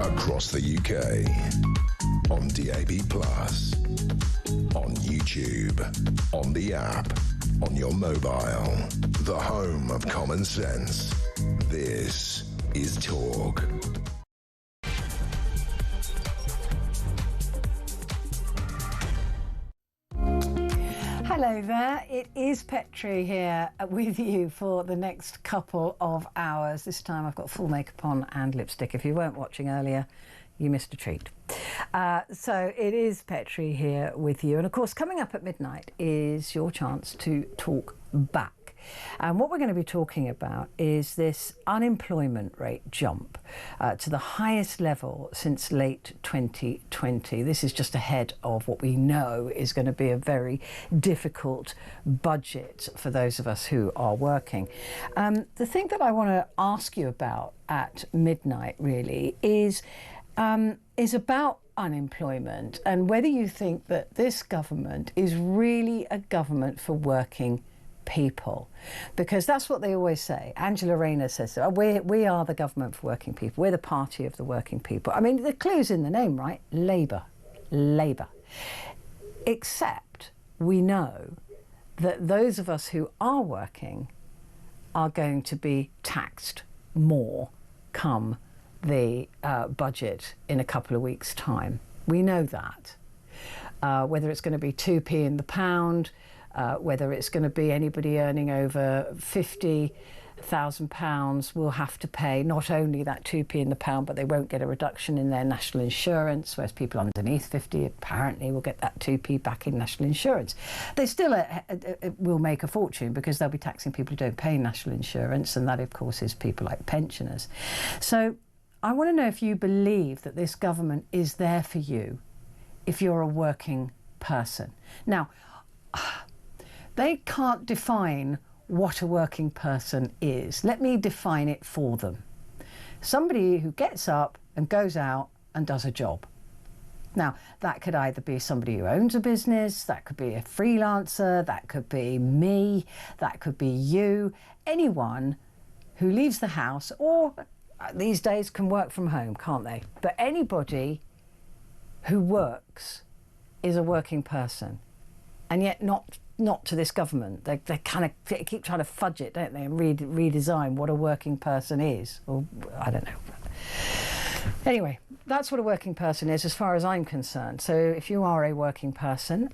across the UK, on DAB+, on YouTube, on the app, on your mobile, the home of common sense. This is Talk. Hello there, it is Petrie here with you for the next couple of hours. This time I've got full makeup on and lipstick. If you weren't watching earlier, you missed a treat. So it is Petrie here with you. And of course, coming up at midnight is your chance to talk back. And what we're going to be talking about is this unemployment rate jump to the highest level since late 2020. This is just ahead of what we know is going to be a very difficult budget for those of us who are working. The thing that I want to ask you about at midnight really is about unemployment and whether you think that this government is really a government for working people, because that's what they always say. Angela Rayner says, oh, we are the government for working people. We're the party of the working people. I mean, the clue's in the name, right? Labour. Except we know that those of us who are working are going to be taxed more come the budget in a couple of weeks' time. We know that. Whether it's going to be 2p in the pound, whether it's going to be anybody earning over £50,000 will have to pay not only that 2p in the pound, but they won't get a reduction in their national insurance, whereas people underneath 50 apparently will get that 2p back in national insurance. They still will make a fortune because they'll be taxing people who don't pay national insurance, and that of course is people like pensioners. So I want to know if you believe that this government is there for you if you're a working person. Now, they can't define what a working person is. Let me define it for them. Somebody who gets up and goes out and does a job. Now, that could either be somebody who owns a business, that could be a freelancer, that could be me, that could be you, anyone who leaves the house, or these days can work from home, can't they? But anybody who works is a working person, and yet not to this government. They kind of keep trying to fudge it, don't they, and redesign what a working person is, or I don't know. Anyway, that's what a working person is as far as I'm concerned. So if you are a working person,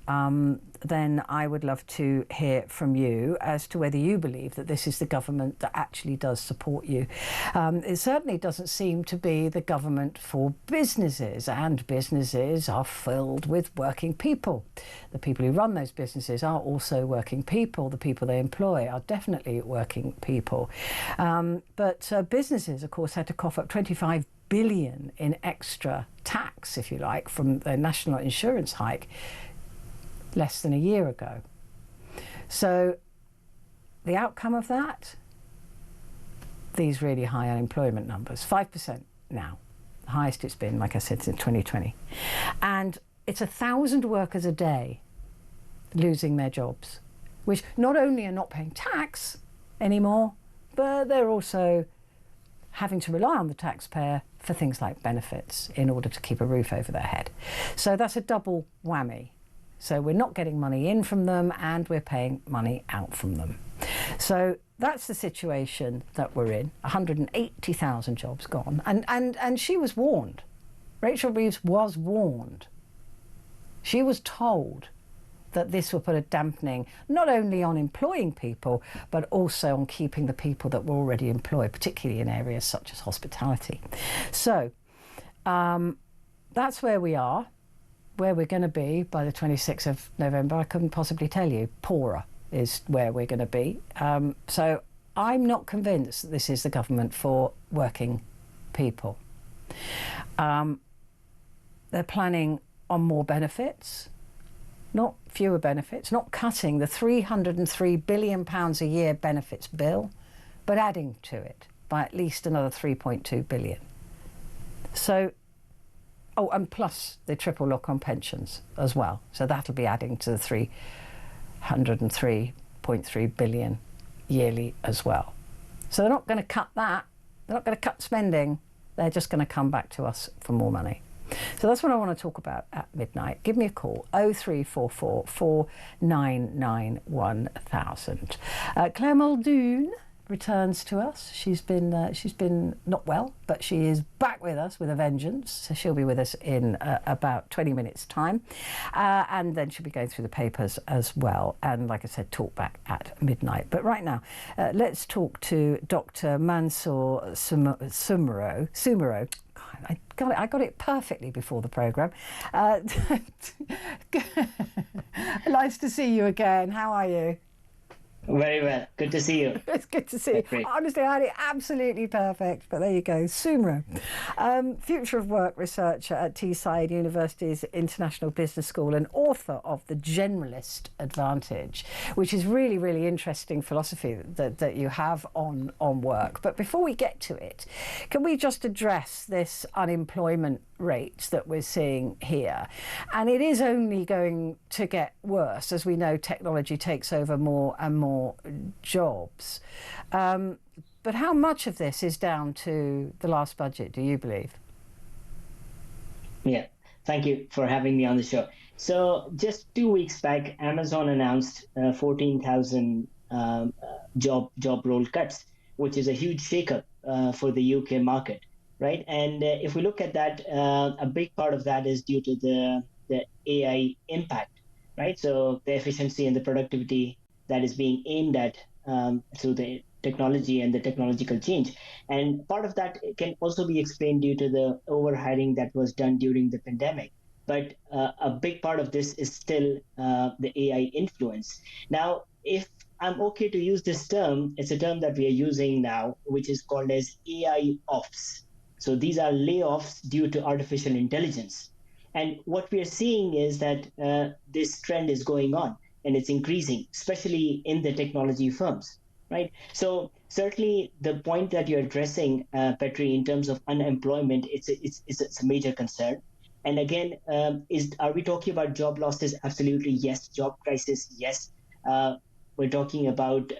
then I would love to hear from you as to whether you believe that this is the government that actually does support you. It certainly doesn't seem to be the government for businesses, and businesses are filled with working people. The people who run those businesses are also working people. The people they employ are definitely working people. But businesses, of course, had to cough up 25 billion in extra tax, if you like, from their national insurance hike less than a year ago. So the outcome of that, these really high unemployment numbers, 5% now, the highest it's been, like I said, since 2020. And it's 1,000 workers a day losing their jobs, which not only are not paying tax anymore, but they're also having to rely on the taxpayer for things like benefits in order to keep a roof over their head. So that's a double whammy. So we're not getting money in from them and we're paying money out from them. So that's the situation that we're in. 180,000 jobs gone. And she was warned. Rachel Reeves was warned. She was told that this will put a dampening not only on employing people, but also on keeping the people that were already employed, particularly in areas such as hospitality. So that's where we are, where we're going to be by the 26th of November. I couldn't possibly tell you. Poorer is where we're going to be. So I'm not convinced that this is the government for working people. They're planning on more benefits, not fewer benefits, not cutting the £303 billion a year benefits bill, but adding to it by at least another 3.2 billion. So, oh, and plus the triple lock on pensions as well. So that'll be adding to the 303.3 billion yearly as well. So they're not going to cut that. They're not going to cut spending. They're just going to come back to us for more money. So that's what I want to talk about at midnight. Give me a call, 0344 499 1000. Claire Muldoon returns to us. She's been not well, but she is back with us with a vengeance. So she'll be with us in about 20 minutes time, and then she'll be going through the papers as well, and like I said, talk back at midnight. But right now, let's talk to Dr. Mansoor Sumero. I got it perfectly before the programme. Nice to see you again. How are you? Very well. Good to see you. It's good to see you. Great. Honestly, I had it absolutely perfect, but there you go. Sumro, Future of Work researcher at Teesside University's International Business School and author of The Generalist Advantage, which is really, really interesting philosophy that you have on work. But before we get to it, can we just address this unemployment rate that we're seeing here? And it is only going to get worse as we know technology takes over more and more jobs. But how much of this is down to the last budget, do you believe? Yeah, thank you for having me on the show. So just 2 weeks back, Amazon announced 14,000 job role cuts, which is a huge shakeup for the UK market, right? And if we look at that, a big part of that is due to the AI impact, right? So the efficiency and the productivity that is being aimed at through the technology and the technological change. And part of that can also be explained due to the overhiring that was done during the pandemic. But a big part of this is still the AI influence. Now, if I'm okay to use this term, it's a term that we are using now, which is called as AI offs. So these are layoffs due to artificial intelligence. And what we are seeing is that this trend is going on. And it's increasing, especially in the technology firms, right? So certainly the point that you're addressing, Petrie, in terms of unemployment, it's a major concern. And again, are we talking about job losses? Absolutely, yes. Job crisis, yes. We're talking about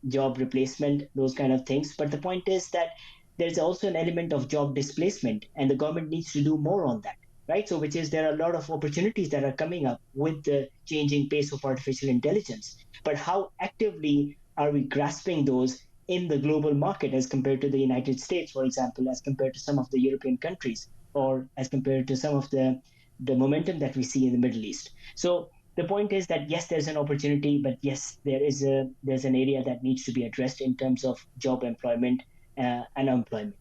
job replacement, those kind of things. But the point is that there's also an element of job displacement, and the government needs to do more on that. Right, so which is there are a lot of opportunities that are coming up with the changing pace of artificial intelligence. But how actively are we grasping those in the global market as compared to the United States, for example, as compared to some of the European countries, or as compared to some of the momentum that we see in the Middle East? So the point is that yes, there's an opportunity, but yes, there's an area that needs to be addressed in terms of job employment and unemployment.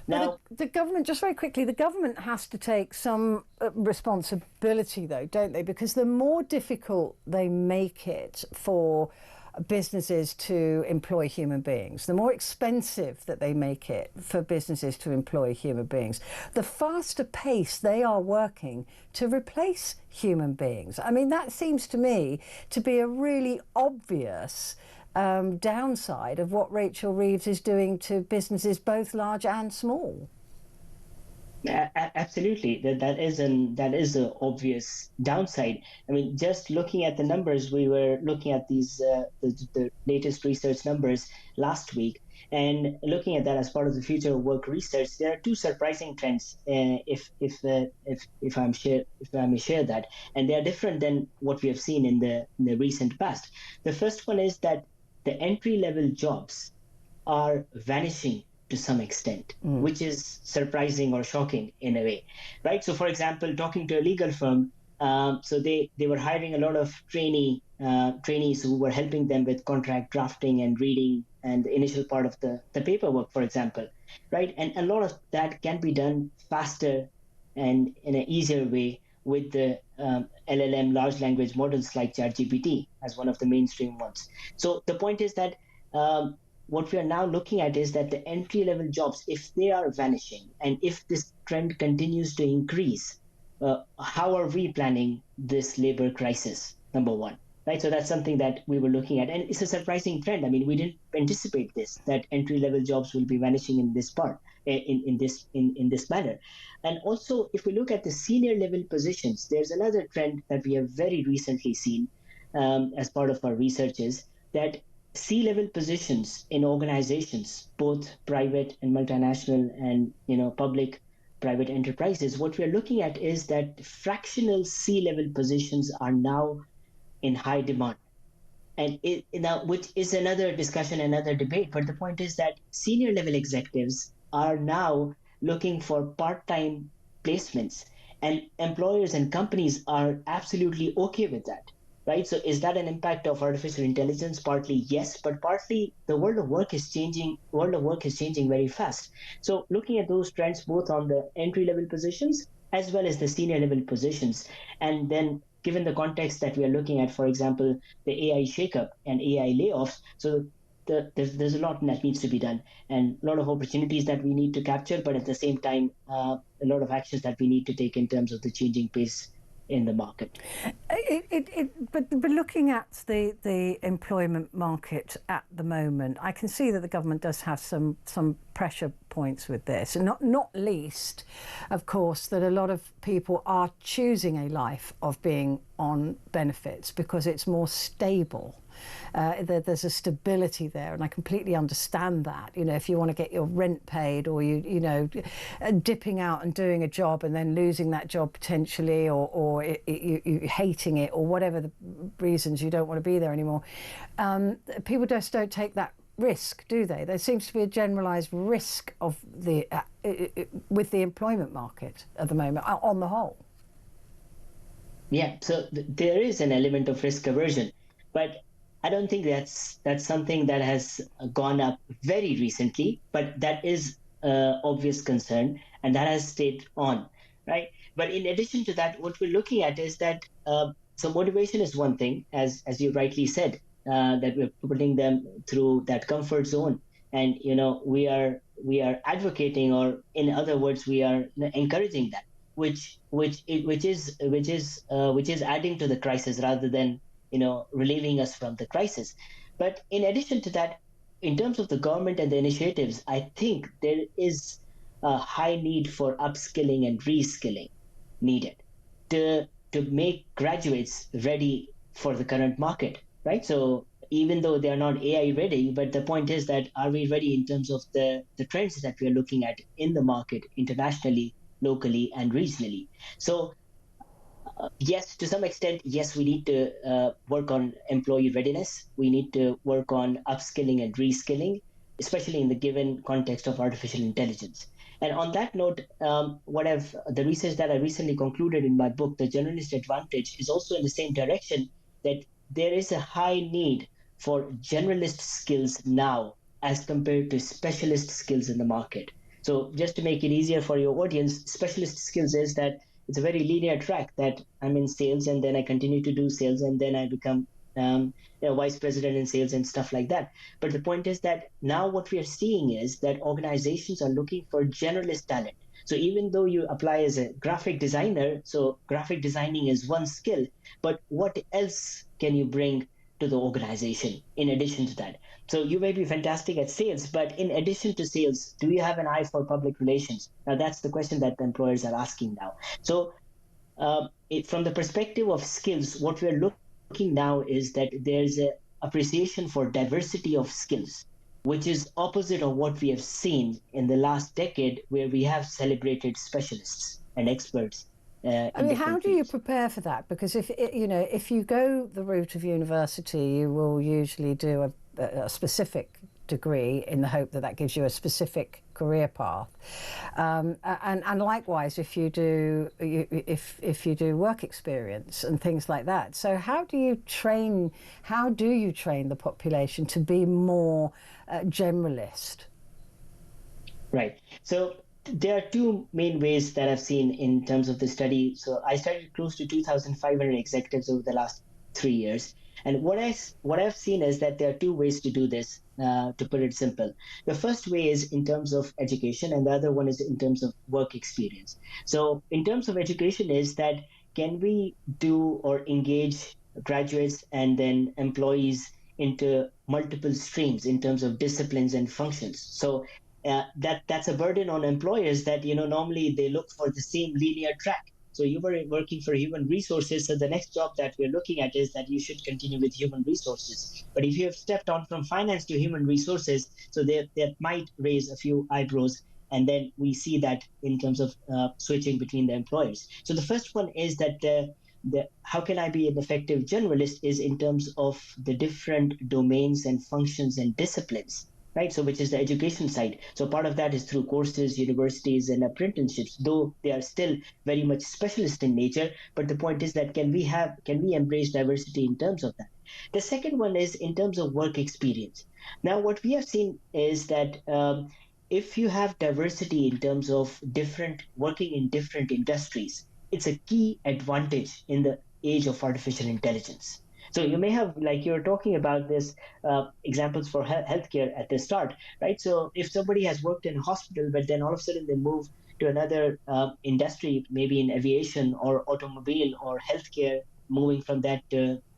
Now, the government, just very quickly, the government has to take some responsibility, though, don't they? Because the more difficult they make it for businesses to employ human beings, the more expensive that they make it for businesses to employ human beings, the faster pace they are working to replace human beings. I mean, that seems to me to be a really obvious downside of what Rachel Reeves is doing to businesses both large and small. Absolutely, that is an obvious downside. I mean, just looking at the numbers, we were looking at these the latest research numbers last week, and looking at that as part of the future of work research, there are two surprising trends. If I may share that, and they are different than what we have seen in the recent past. The first one is that the entry-level jobs are vanishing to some extent, which is surprising or shocking in a way, right? So, for example, talking to a legal firm, so they were hiring a lot of trainees who were helping them with contract drafting and reading and the initial part of the paperwork, for example, right? And a lot of that can be done faster and in an easier way with the LLM large language models like ChatGPT as one of the mainstream ones. So the point is that what we are now looking at is that the entry-level jobs, if they are vanishing and if this trend continues to increase, how are we planning this labor crisis, number one? Right, so that's something that we were looking at, and it's a surprising trend. I mean, we didn't anticipate this, that entry-level jobs will be vanishing in this part, in this manner. And also, if we look at the senior level positions, there's another trend that we have very recently seen as part of our research is that C-level positions in organizations, both private and multinational and public private enterprises, what we're looking at is that fractional C-level positions are now in high demand. And now, which is another discussion, another debate. But the point is that senior level executives are now looking for part-time placements, and employers and companies are absolutely okay with that, right? So, is that an impact of artificial intelligence? Partly, yes, but partly the world of work is changing. World of work is changing very fast. So, looking at those trends both on the entry level positions as well as the senior level positions, and then given the context that we are looking at, for example, the AI shakeup and AI layoffs. So there's a lot that needs to be done, and a lot of opportunities that we need to capture, but at the same time, a lot of actions that we need to take in terms of the changing pace in the market. But looking at the employment market at the moment, I can see that the government does have some pressure points with this, and not least, of course, that a lot of people are choosing a life of being on benefits because it's more stable. There's a stability there, and I completely understand that. If you want to get your rent paid, or you dipping out and doing a job and then losing that job potentially, or you hating it, or whatever the reasons you don't want to be there anymore, people just don't take that risk, do they? There seems to be a generalised risk of with the employment market at the moment, on the whole. Yeah, so there is an element of risk aversion, but I don't think that's something that has gone up very recently, but that is obvious concern, and that has stayed on, right? But in addition to that, what we're looking at is that so motivation is one thing, as you rightly said, that we're putting them through that comfort zone, and we are advocating, or in other words, we are encouraging that, which is adding to the crisis rather than relieving us from the crisis. But in addition to that, in terms of the government and the initiatives, I think there is a high need for upskilling and reskilling needed to make graduates ready for the current market, right? So even though they are not AI ready, but the point is that, are we ready in terms of the trends that we are looking at in the market internationally, locally, and regionally? So yes, to some extent, yes, we need to work on employee readiness. We need to work on upskilling and reskilling, especially in the given context of artificial intelligence. And on that note, the research that I recently concluded in my book, The Generalist Advantage, is also in the same direction, that there is a high need for generalist skills now as compared to specialist skills in the market. So just to make it easier for your audience, specialist skills is that it's a very linear track, that I'm in sales and then I continue to do sales and then I become vice president in sales and stuff like that. But the point is that now what we are seeing is that organizations are looking for generalist talent. So even though you apply as a graphic designer, so graphic designing is one skill, but what else can you bring to the organization in addition to that? So you may be fantastic at sales, but in addition to sales, do you have an eye for public relations? Now that's the question that the employers are asking now. So from the perspective of skills, what we're looking now is that there's a appreciation for diversity of skills, which is opposite of what we have seen in the last decade, where we have celebrated specialists and experts. I mean, how do you prepare for that? Because if you go the route of university, you will usually do a specific degree in the hope that gives you a specific career path, and likewise if you do work experience and things like that. So how do you train the population to be more generalist? Right. So there are two main ways that I've seen in terms of the study. So I studied close to 2,500 executives over the last 3 years. And what I've seen is that there are two ways to do this, to put it simple. The first way is in terms of education, and the other one is in terms of work experience. So in terms of education is that, can we do or engage graduates and then employees into multiple streams in terms of disciplines and functions? So that's a burden on employers, that normally they look for the same linear track, So you were working for human resources. So the next job that we're looking at is that you should continue with human resources. But if you have stepped on from finance to human resources, so that might raise a few eyebrows. And then we see that in terms of switching between the employers. So the first one is that how can I be an effective generalist is in terms of the different domains and functions and disciplines, right? So which is the education side. So part of that is through courses, universities, and apprenticeships, though they are still very much specialist in nature. But the point is that can we embrace diversity in terms of that? The second one is in terms of work experience. Now, what we have seen is that if you have diversity in terms of different working in different industries, it's a key advantage in the age of artificial intelligence. So you may have, like you're talking about this examples for healthcare at the start, right? So if somebody has worked in a hospital, but then all of a sudden they move to another industry, maybe in aviation or automobile or healthcare, moving from that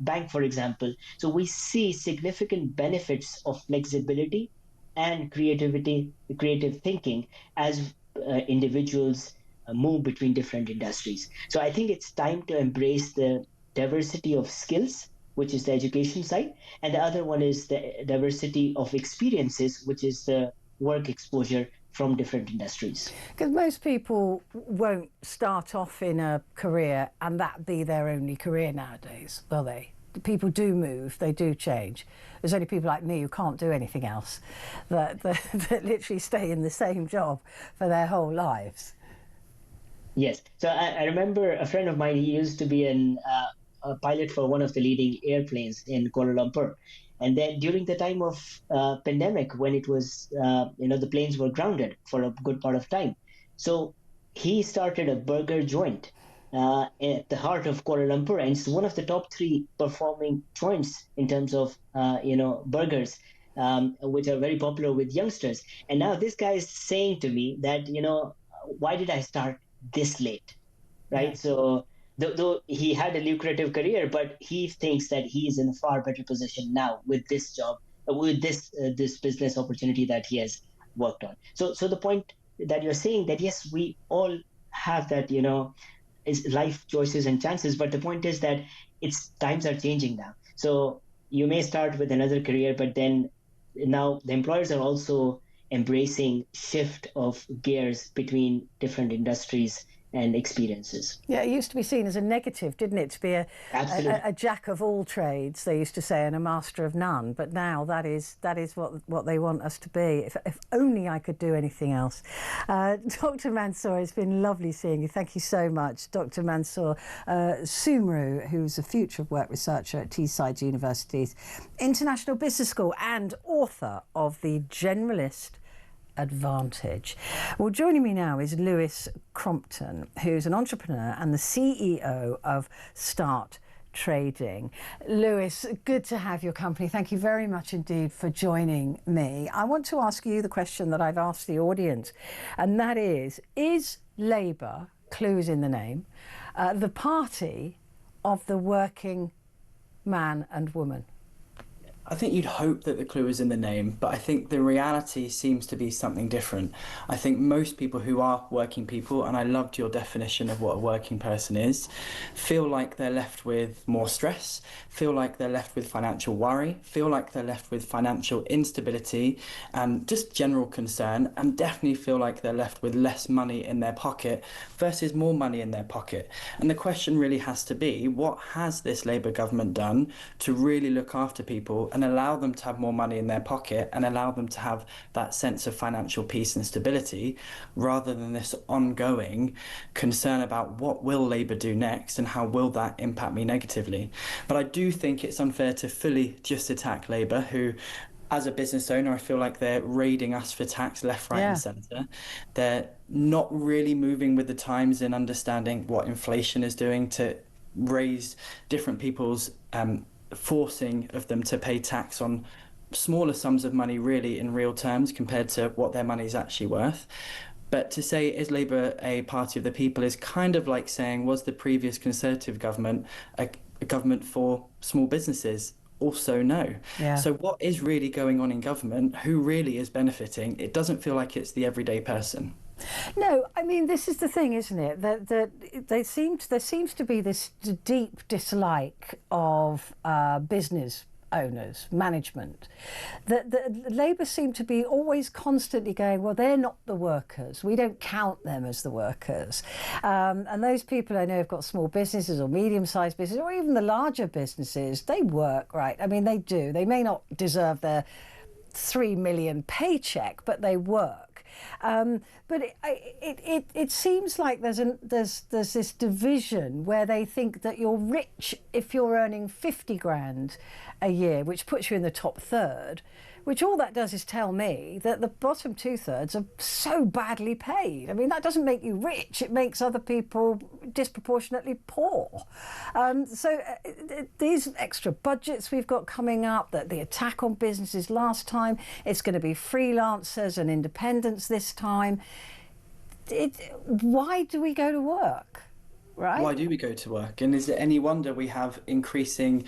bank, for example. So we see significant benefits of flexibility and creative thinking as individuals move between different industries. So I think it's time to embrace the diversity of skills, which is the education side, and the other one is the diversity of experiences, which is the work exposure from different industries. Because most people won't start off in a career and that be their only career nowadays, will they? People do move, they do change. There's only people like me who can't do anything else, that literally stay in the same job for their whole lives. Yes. So I remember a friend of mine, he used to be a pilot for one of the leading airplanes in Kuala Lumpur. And then during the time of pandemic, when it was, the planes were grounded for a good part of time. So he started a burger joint at the heart of Kuala Lumpur. And it's one of the top three performing joints in terms of, burgers, which are very popular with youngsters. And now this guy is saying to me that, why did I start this late, right? Yeah. So though he had a lucrative career, but he thinks that he is in a far better position now with this job, with this business opportunity that he has worked on. So the point that you're saying that yes, we all have that, is life choices and chances, but the point is that it's times are changing now. So you may start with another career, but then now the employers are also embracing shift of gears between different industries and experiences. Yeah, it used to be seen as a negative, didn't it? To be a jack of all trades, they used to say, and a master of none. But now that is what they want us to be. If only I could do anything else. Dr. Mansoor, it's been lovely seeing you. Thank you so much. Dr. Mansoor Sumru, who's a future of work researcher at Teesside University's International Business School and author of The Generalist Advantage. Well, joining me now is Lewis Crompton, who's an entrepreneur and the CEO of Start Trading. Lewis, good to have your company. Thank you very much indeed for joining me. I want to ask you the question that I've asked the audience, and that is Labour, clue is in the name, the party of the working man and woman? I think you'd hope that the clue is in the name, but I think the reality seems to be something different. I think most people who are working people, and I loved your definition of what a working person is, feel like they're left with more stress, feel like they're left with financial worry, feel like they're left with financial instability and just general concern, and definitely feel like they're left with less money in their pocket versus more money in their pocket. And the question really has to be, what has this Labour government done to really look after people and allow them to have more money in their pocket and allow them to have that sense of financial peace and stability, rather than this ongoing concern about what will Labour do next and how will that impact me negatively. But I do think it's unfair to fully just attack Labour, who, as a business owner, I feel like they're raiding us for tax left, right and centre. They're not really moving with the times in understanding what inflation is doing to raise different people's forcing of them to pay tax on smaller sums of money really in real terms compared to what their money is actually worth. But to say, is Labour a party of the people, is kind of like saying, was the previous Conservative government a government for small businesses? Also no. Yeah. So what is really going on in government? Who really is benefiting? It doesn't feel like it's the everyday person. No, I mean, this is the thing, isn't it? That there seems to be this deep dislike of business owners, management, that Labour seem to be always constantly going, well, they're not the workers. We don't count them as the workers. And those people I know have got small businesses or medium-sized businesses or even the larger businesses, they work, right? I mean, they do. They may not deserve their 3 million paycheck, but they work. But it seems like there's this division where they think that you're rich if you're earning 50 grand a year, which puts you in the top third, which all that does is tell me that the bottom 2/3 are so badly paid. I mean, that doesn't make you rich, it makes other people disproportionately poor. These extra budgets we've got coming up, that the attack on businesses last time, it's going to be freelancers and independents this time. Why do we go to work, right? Why do we go to work? And is it any wonder we have increasing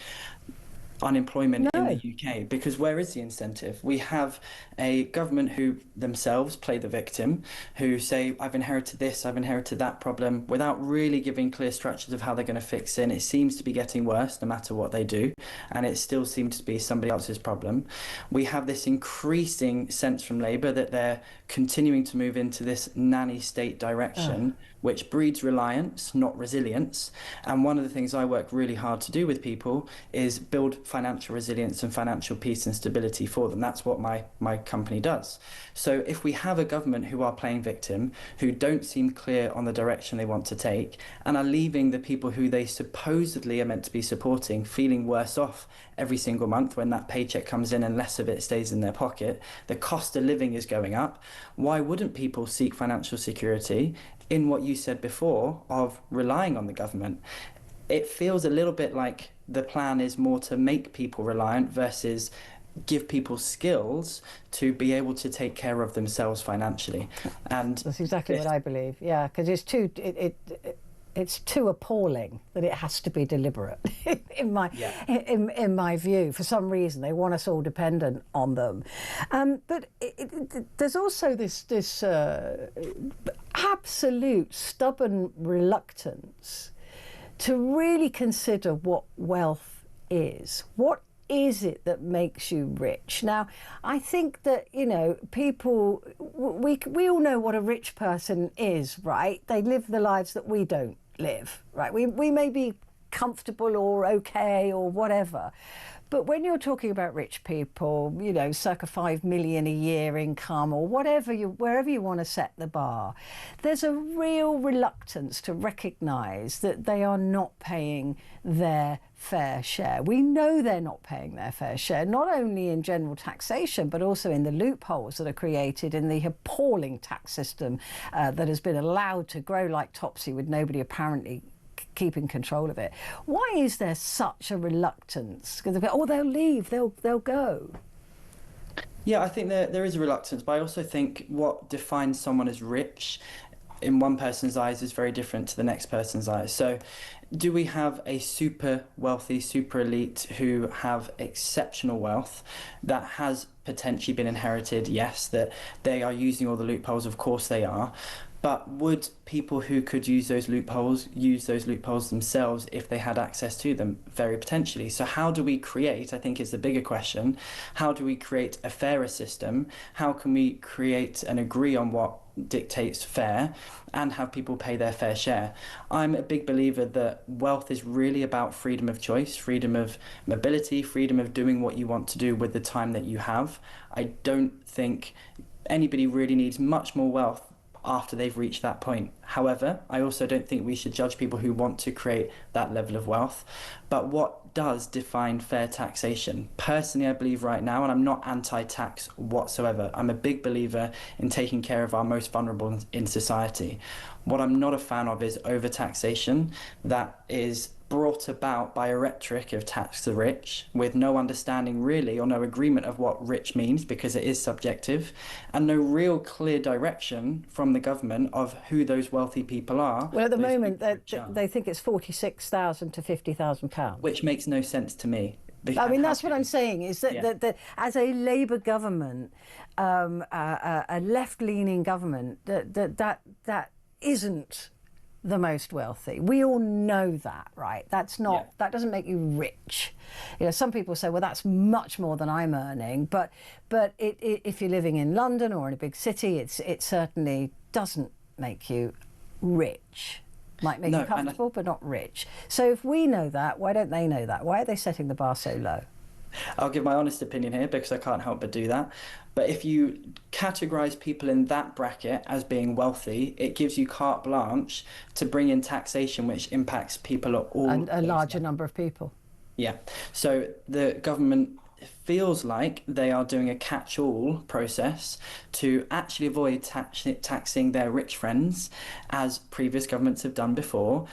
unemployment in the UK? Because where is the incentive? We have a government who themselves play the victim, who say, I've inherited this, I've inherited that problem, without really giving clear structures of how they're going to fix it. And it seems to be getting worse no matter what they do, and it still seems to be somebody else's problem. We have this increasing sense from Labour that they're continuing to move into this nanny state direction, which breeds reliance, not resilience. And one of the things I work really hard to do with people is build financial resilience and financial peace and stability for them. That's what my company does. So if we have a government who are playing victim, who don't seem clear on the direction they want to take, and are leaving the people who they supposedly are meant to be supporting feeling worse off every single month when that paycheck comes in and less of it stays in their pocket, the cost of living is going up, why wouldn't people seek financial security in what you said before of relying on the government? It feels a little bit like the plan is more to make people reliant versus give people skills to be able to take care of themselves financially. And that's exactly what I believe. Yeah, because it's too appalling that it has to be deliberate. in my view, for some reason they want us all dependent on them. But there's also this absolute stubborn reluctance to really consider what wealth is. What is it that makes you rich? Now, I think that, people, we all know what a rich person is, right? They live the lives that we don't live, right? We may be comfortable or okay or whatever, but when you're talking about rich people, circa 5 million a year income or wherever you want to set the bar, there's a real reluctance to recognise that they are not paying their fair share. We know they're not paying their fair share, not only in general taxation, but also in the loopholes that are created in the appalling tax system that has been allowed to grow like topsy with nobody apparently keeping control of it. Why is there such a reluctance? Because they'll leave, they'll go. Yeah, I think there is a reluctance, but I also think what defines someone as rich in one person's eyes is very different to the next person's eyes. So do we have a super wealthy, super elite who have exceptional wealth that has potentially been inherited? Yes, that they are using all the loopholes, of course they are. But would people who could use those loopholes themselves if they had access to them? Very potentially. So how do we create, I think is the bigger question, how do we create a fairer system? How can we create and agree on what dictates fair and have people pay their fair share? I'm a big believer that wealth is really about freedom of choice, freedom of mobility, freedom of doing what you want to do with the time that you have. I don't think anybody really needs much more wealth after they've reached that point. However, I also don't think we should judge people who want to create that level of wealth. But what does define fair taxation? Personally, I believe right now, and I'm not anti-tax whatsoever, I'm a big believer in taking care of our most vulnerable in society. What I'm not a fan of is over-taxation that is brought about by a rhetoric of tax the rich with no understanding really or no agreement of what rich means, because it is subjective, and no real clear direction from the government of who those wealthy people are. Well, at the moment they think it's £46,000 to £50,000, which makes no sense to me. I mean, that's what I'm saying, is that, Yeah. that as a Labour government, a left-leaning government, that isn't the most wealthy. We all know that, right? That's not, that doesn't make you rich. You know, some people say, well, that's much more than I'm earning, but if you're living in London or in a big city, it certainly doesn't make you rich. Might make you comfortable, but not rich. So if we know that, why don't they know that? Why are they setting the bar so low? I'll give my honest opinion here because I can't help but do that. But if you categorise people in that bracket as being wealthy, it gives you carte blanche to bring in taxation which impacts people at all. And a larger number of people. Yeah. So the government feels like they are doing a catch-all process to actually avoid taxing their rich friends, as previous governments have done before,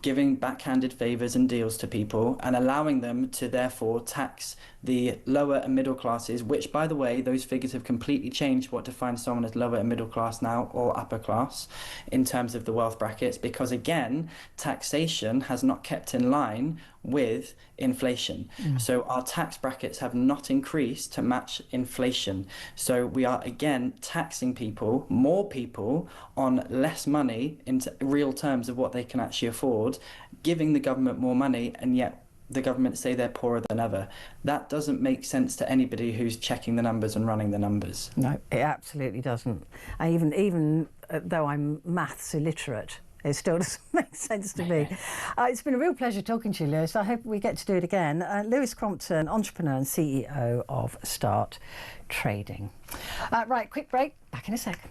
giving backhanded favours and deals to people and allowing them to therefore tax the lower and middle classes, which, by the way, those figures have completely changed what defines someone as lower and middle class now, or upper class, in terms of the wealth brackets, because again, taxation has not kept in line with inflation. So our tax brackets have not increased to match inflation. So we are again taxing people, more people, on less money in real terms of what they can actually afford, giving the government more money, and yet the government say they're poorer than ever. That doesn't make sense to anybody who's checking the numbers and running the numbers. No, it absolutely doesn't. Even though I'm maths illiterate, it still doesn't make sense to me. It's been a real pleasure talking to you, Lewis. I hope we get to do it again. Lewis Crompton, entrepreneur and CEO of Start Trading. Right, quick break. Back in a sec.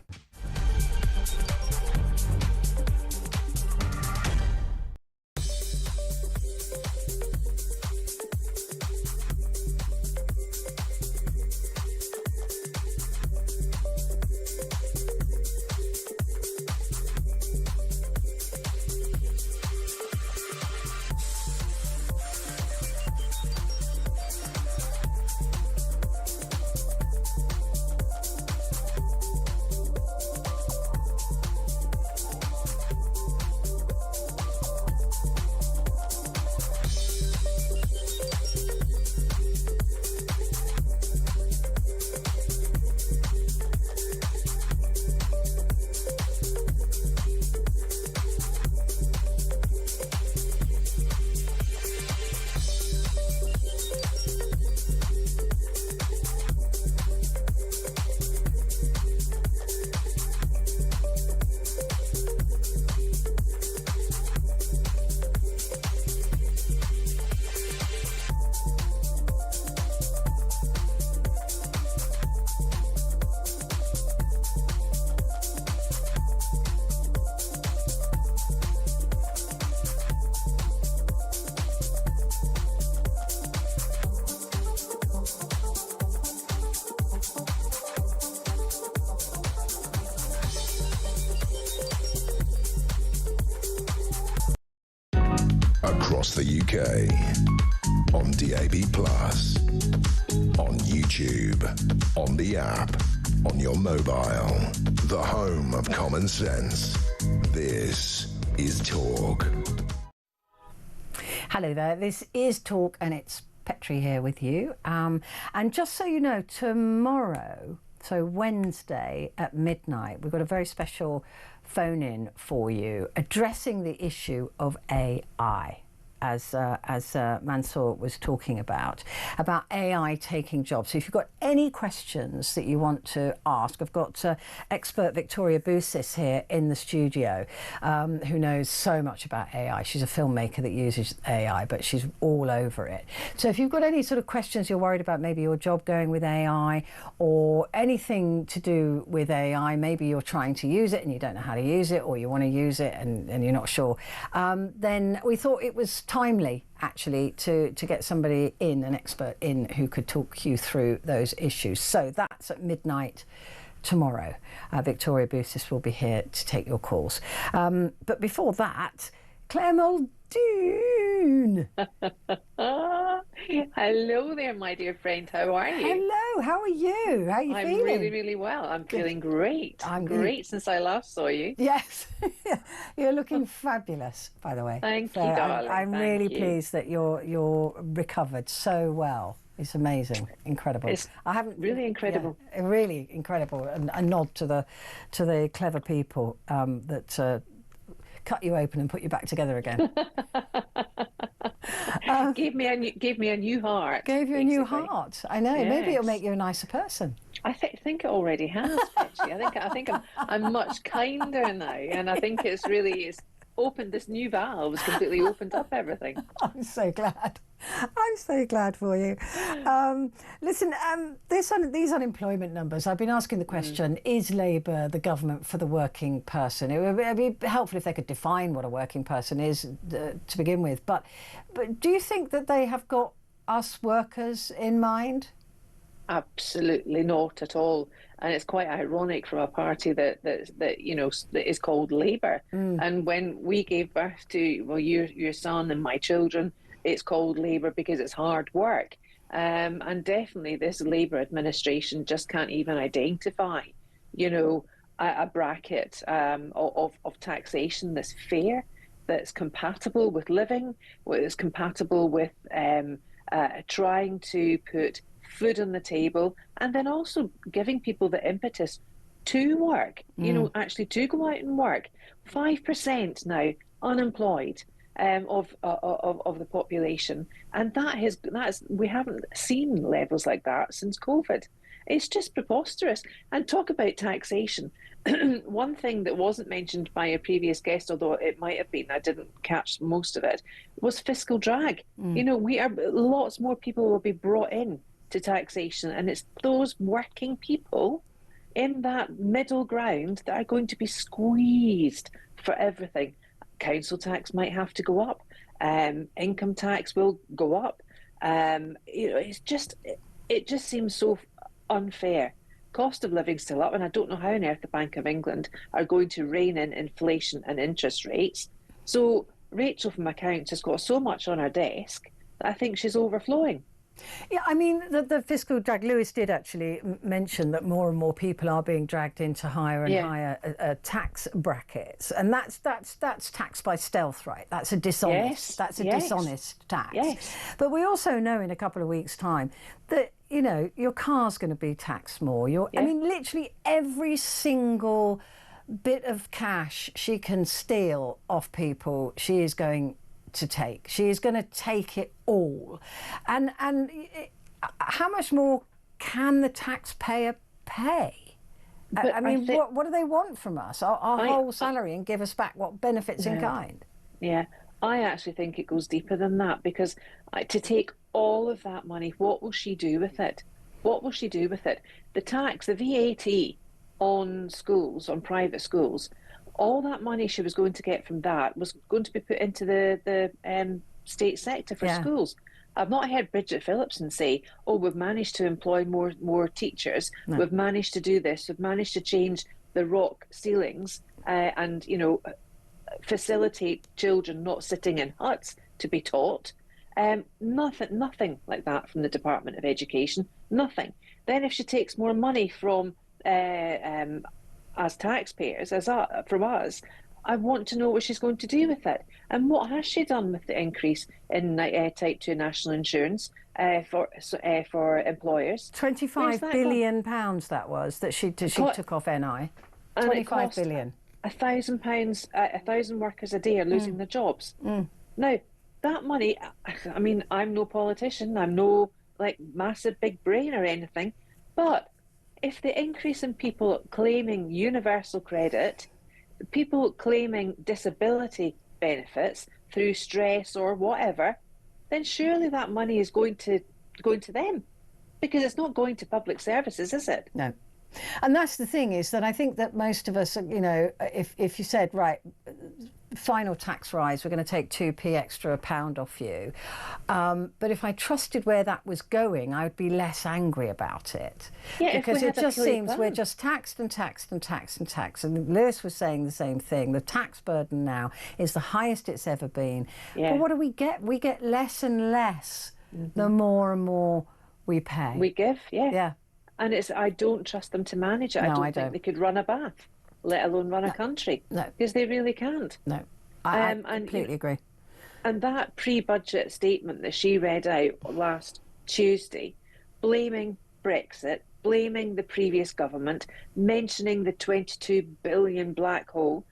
Across the UK, on DAB+, on YouTube, on the app, on your mobile, the home of common sense. This is Talk. Hello there, this is Talk and it's Petrie here with you. And just so you know, tomorrow, so Wednesday at midnight, we've got a very special phone-in for you addressing the issue of AI. As Mansour was talking about AI taking jobs. So if you've got any questions that you want to ask, I've got expert Victoria Bousis here in the studio, who knows so much about AI. She's a filmmaker that uses AI, but she's all over it. So if you've got any sort of questions, you're worried about maybe your job going with AI or anything to do with AI, maybe you're trying to use it and you don't know how to use it, or you want to use it and you're not sure, then we thought it was timely actually to get somebody in, an expert in, who could talk you through those issues. So that's at midnight tomorrow. Victoria Bousis will be here to take your calls. But before that, Claire Muldoon. Hello there, my dear friend. How are you? Hello, how are you? How are you I'm feeling? really, really well. I'm feeling great. I'm great since I last saw you. Yes, you're looking fabulous, by the way. Thank So you, darling. I'm Thank really you. pleased that you're recovered so well. It's amazing, incredible. It's I haven't really incredible. Yeah, really incredible, and a nod to the clever people that cut you open and put you back together again. Gave me a new heart. Gave you a new heart. I know. Maybe it'll make Yes. you a nicer person. I think it already has, Petrie. I think I'm much kinder now, and I think it's opened this new valve. It's completely opened up everything. I'm so glad. I'm so glad for you. Listen, these unemployment numbers, I've been asking the question, is Labour the government for the working person? It would be helpful if they could define what a working person is to begin with. But do you think that they have got us workers in mind? Absolutely not at all. And it's quite ironic from a party that is called Labour. And when we gave birth to your son and my children, it's called Labour because it's hard work. And definitely this Labour administration just can't even identify, a bracket of taxation that's fair, that's compatible with living, that's compatible with trying to put food on the table, and then also giving people the impetus to work, actually to go out and work. 5% now unemployed of the population, and we haven't seen levels like that since COVID. It's just preposterous. And talk about taxation. One thing that wasn't mentioned by a previous guest, although it might have been, I didn't catch most of it, was fiscal drag. Lots more people will be brought in to taxation, and it's those working people in that middle ground that are going to be squeezed for everything. Council tax might have to go up, income tax will go up. It just seems so unfair. Cost of living still up, and I don't know how on earth the Bank of England are going to rein in inflation and interest rates. So Rachel from accounts has got so much on her desk that I think she's overflowing. Yeah, I mean, the fiscal drag, Lewis did actually mention that more and more people are being dragged into higher and higher tax brackets. And that's tax by stealth, right? That's a dishonest, dishonest tax. Yes. But we also know in a couple of weeks' time that, your car's going to be taxed more. I mean, literally every single bit of cash she can steal off people, she is going to take. She is going to take it all. And how much more can the taxpayer pay? I mean, what do they want from us? Our whole salary, and give us back what benefits in kind? Yeah, I actually think it goes deeper than that, because to take all of that money, what will she do with it? What will she do with it? The tax, the VAT on schools, on private schools, all that money she was going to get from that was going to be put into the state sector for schools. I've not heard Bridget Phillipson say, "Oh, we've managed to employ more teachers. No. We've managed to do this. We've managed to change the rock ceilings and facilitate children not sitting in huts to be taught." Nothing like that from the Department of Education. Nothing. Then if she takes more money from as taxpayers, from us, I want to know what she's going to do with it. And what has she done with the increase in Type 2 national insurance for employers? £25 billion that was, that she took off NI. 25 billion. £1,000, 1,000 workers a day are losing their jobs. Now, that money, I mean, I'm no politician, I'm no massive big brain or anything, but if the increase in people claiming universal credit, people claiming disability benefits through stress or whatever, then surely that money is going to them, because it's not going to public services, is it? No. And that's the thing, is that I think that most of us, if you said, right, final tax rise, we're going to take 2p extra a pound off you. But if I trusted where that was going, I would be less angry about it. Yeah, because it just seems we're just taxed and taxed and taxed and taxed. And Lewis was saying the same thing. The tax burden now is the highest it's ever been. Yeah. But what do we get? We get less and less the more and more we pay. We give, yeah. Yeah. And I don't trust them to manage it. No, I don't think they could run a bath, let alone run a country. No. Because they really can't. No. I completely agree. And that pre-budget statement that she read out last Tuesday, blaming Brexit, blaming the previous government, mentioning the 22 billion black hole,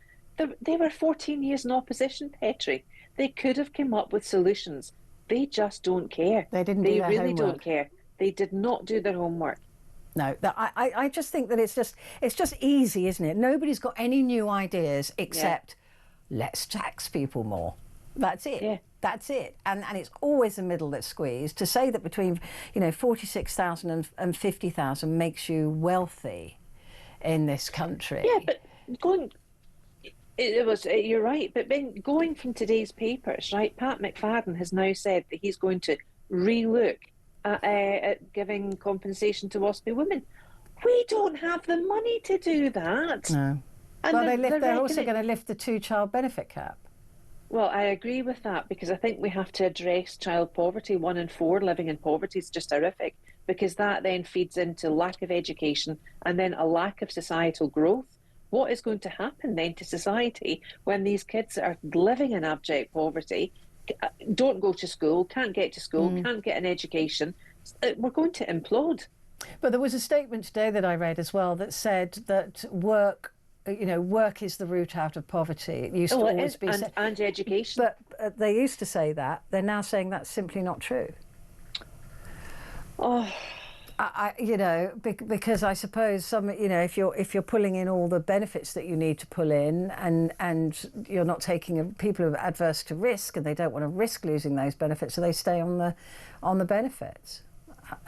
they were 14 years in opposition, Petrie. They could have come up with solutions. They just don't care. They didn't do their homework. They really don't care. They did not do their homework. No, I just think that it's just easy, isn't it? Nobody's got any new ideas except let's tax people more. That's it. Yeah. That's it. And it's always the middle that's squeezed. To say that between 46,000 and 50,000 makes you wealthy in this country. Yeah, but you're right. But then going from today's papers, right? Pat McFadden has now said that he's going to relook at giving compensation to WASPy women. We don't have the money to do that. No. And well, they're also going to lift the 2-child benefit cap. Well, I agree with that, because I think we have to address child poverty. 1 in 4 living in poverty is just horrific, because that then feeds into lack of education and then a lack of societal growth. What is going to happen then to society when these kids are living in abject poverty, don't go to school, can't get to school, can't get an education? We're going to implode. But there was a statement today that I read as well that said that work is the route out of poverty. It used to always be and education. But they used to say that. They're now saying that's simply not true. Oh, because I suppose if you're pulling in all the benefits that you need to pull in, and you're not taking people who are adverse to risk and they don't want to risk losing those benefits, so they stay on the benefits.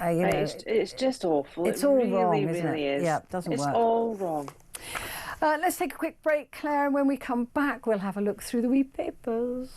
It's just awful. It's all wrong, isn't really it? is. Yeah, it doesn't work. It's all wrong. Let's take a quick break, Claire, and when we come back, we'll have a look through the wee papers.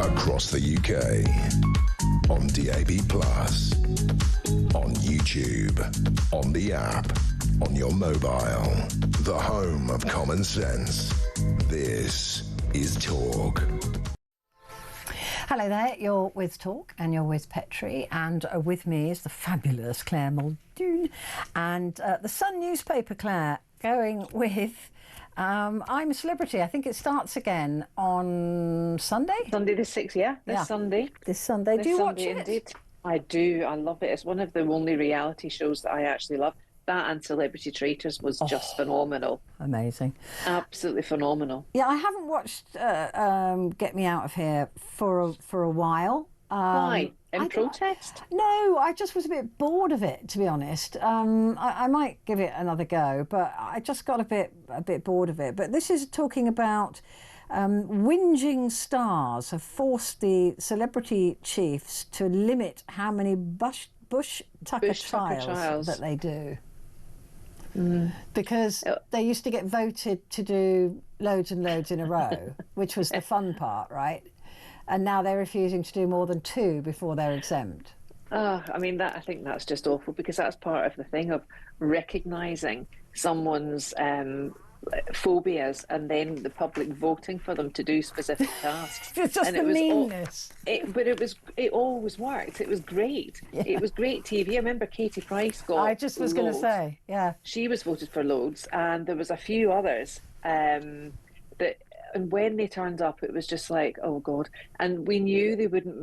Across the UK, on DAB+, on YouTube, on the app, on your mobile, the home of common sense. This is Talk. Hello there, you're with Talk and you're with Petrie, and with me is the fabulous Claire Muldoon and the Sun newspaper, Claire, going with I'm a Celebrity. I think it starts again on Sunday? Sunday the 6th, yeah. This Sunday. This Sunday. Do you watch it? Indeed. I do. I love it. It's one of the only reality shows that I actually love. That and Celebrity Traitors was just phenomenal. Amazing. Absolutely phenomenal. Yeah, I haven't watched Get Me Out of Here for a while. Why? In protest? No, I just was a bit bored of it, to be honest. I might give it another go, but I just got a bit bored of it. But this is talking about whinging stars have forced the celebrity chiefs to limit how many Bush Tucker trials that they do. Because they used to get voted to do loads and loads in a row, which was the fun part, right? And now they're refusing to do more than 2 before they're exempt. I mean, I think that's just awful, because that's part of the thing of recognising someone's phobias and then the public voting for them to do specific tasks. It's just and the meanness. But it always worked. It was great. Yeah. It was great TV. I remember Katie Price got. I just was going to say, yeah. She was voted for loads, and there was a few others that. And when they turned up, it was just like, oh God! And we knew they wouldn't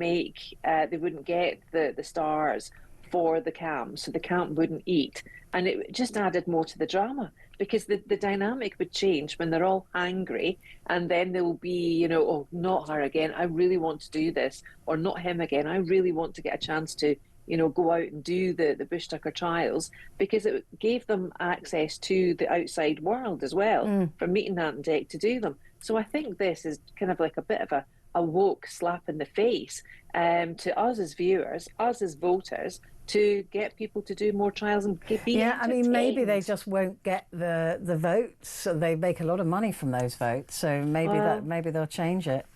get the stars for the camp, so the camp wouldn't eat, and it just added more to the drama, because the dynamic would change when they're all angry, and then there will be, oh, not her again, I really want to do this, or not him again, I really want to get a chance to, go out and do the Bush Tucker trials, because it gave them access to the outside world as well, from meeting Ant and Dec to do them. So I think this is kind of like a bit of a woke slap in the face to us as viewers, us as voters, to get people to do more trials and be Yeah, I mean, maybe they just won't get the votes. So they make a lot of money from those votes, so maybe they'll change it.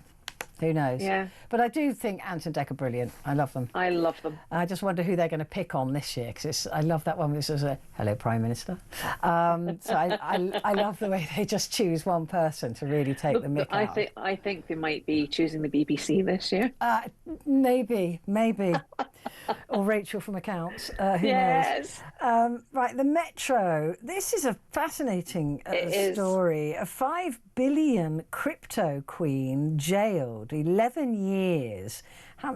Who knows? Yeah. But I do think Ant and Dec are brilliant. I love them. I love them. I just wonder who they're going to pick on this year, because I love that one. This is a hello, Prime Minister. So I love the way they just choose one person to really take the mick out. I think they might be choosing the BBC this year. Maybe. Or Rachel from Accounts. Who knows? Right, the Metro. This is a fascinating story. A 5 billion crypto queen jailed 11 years.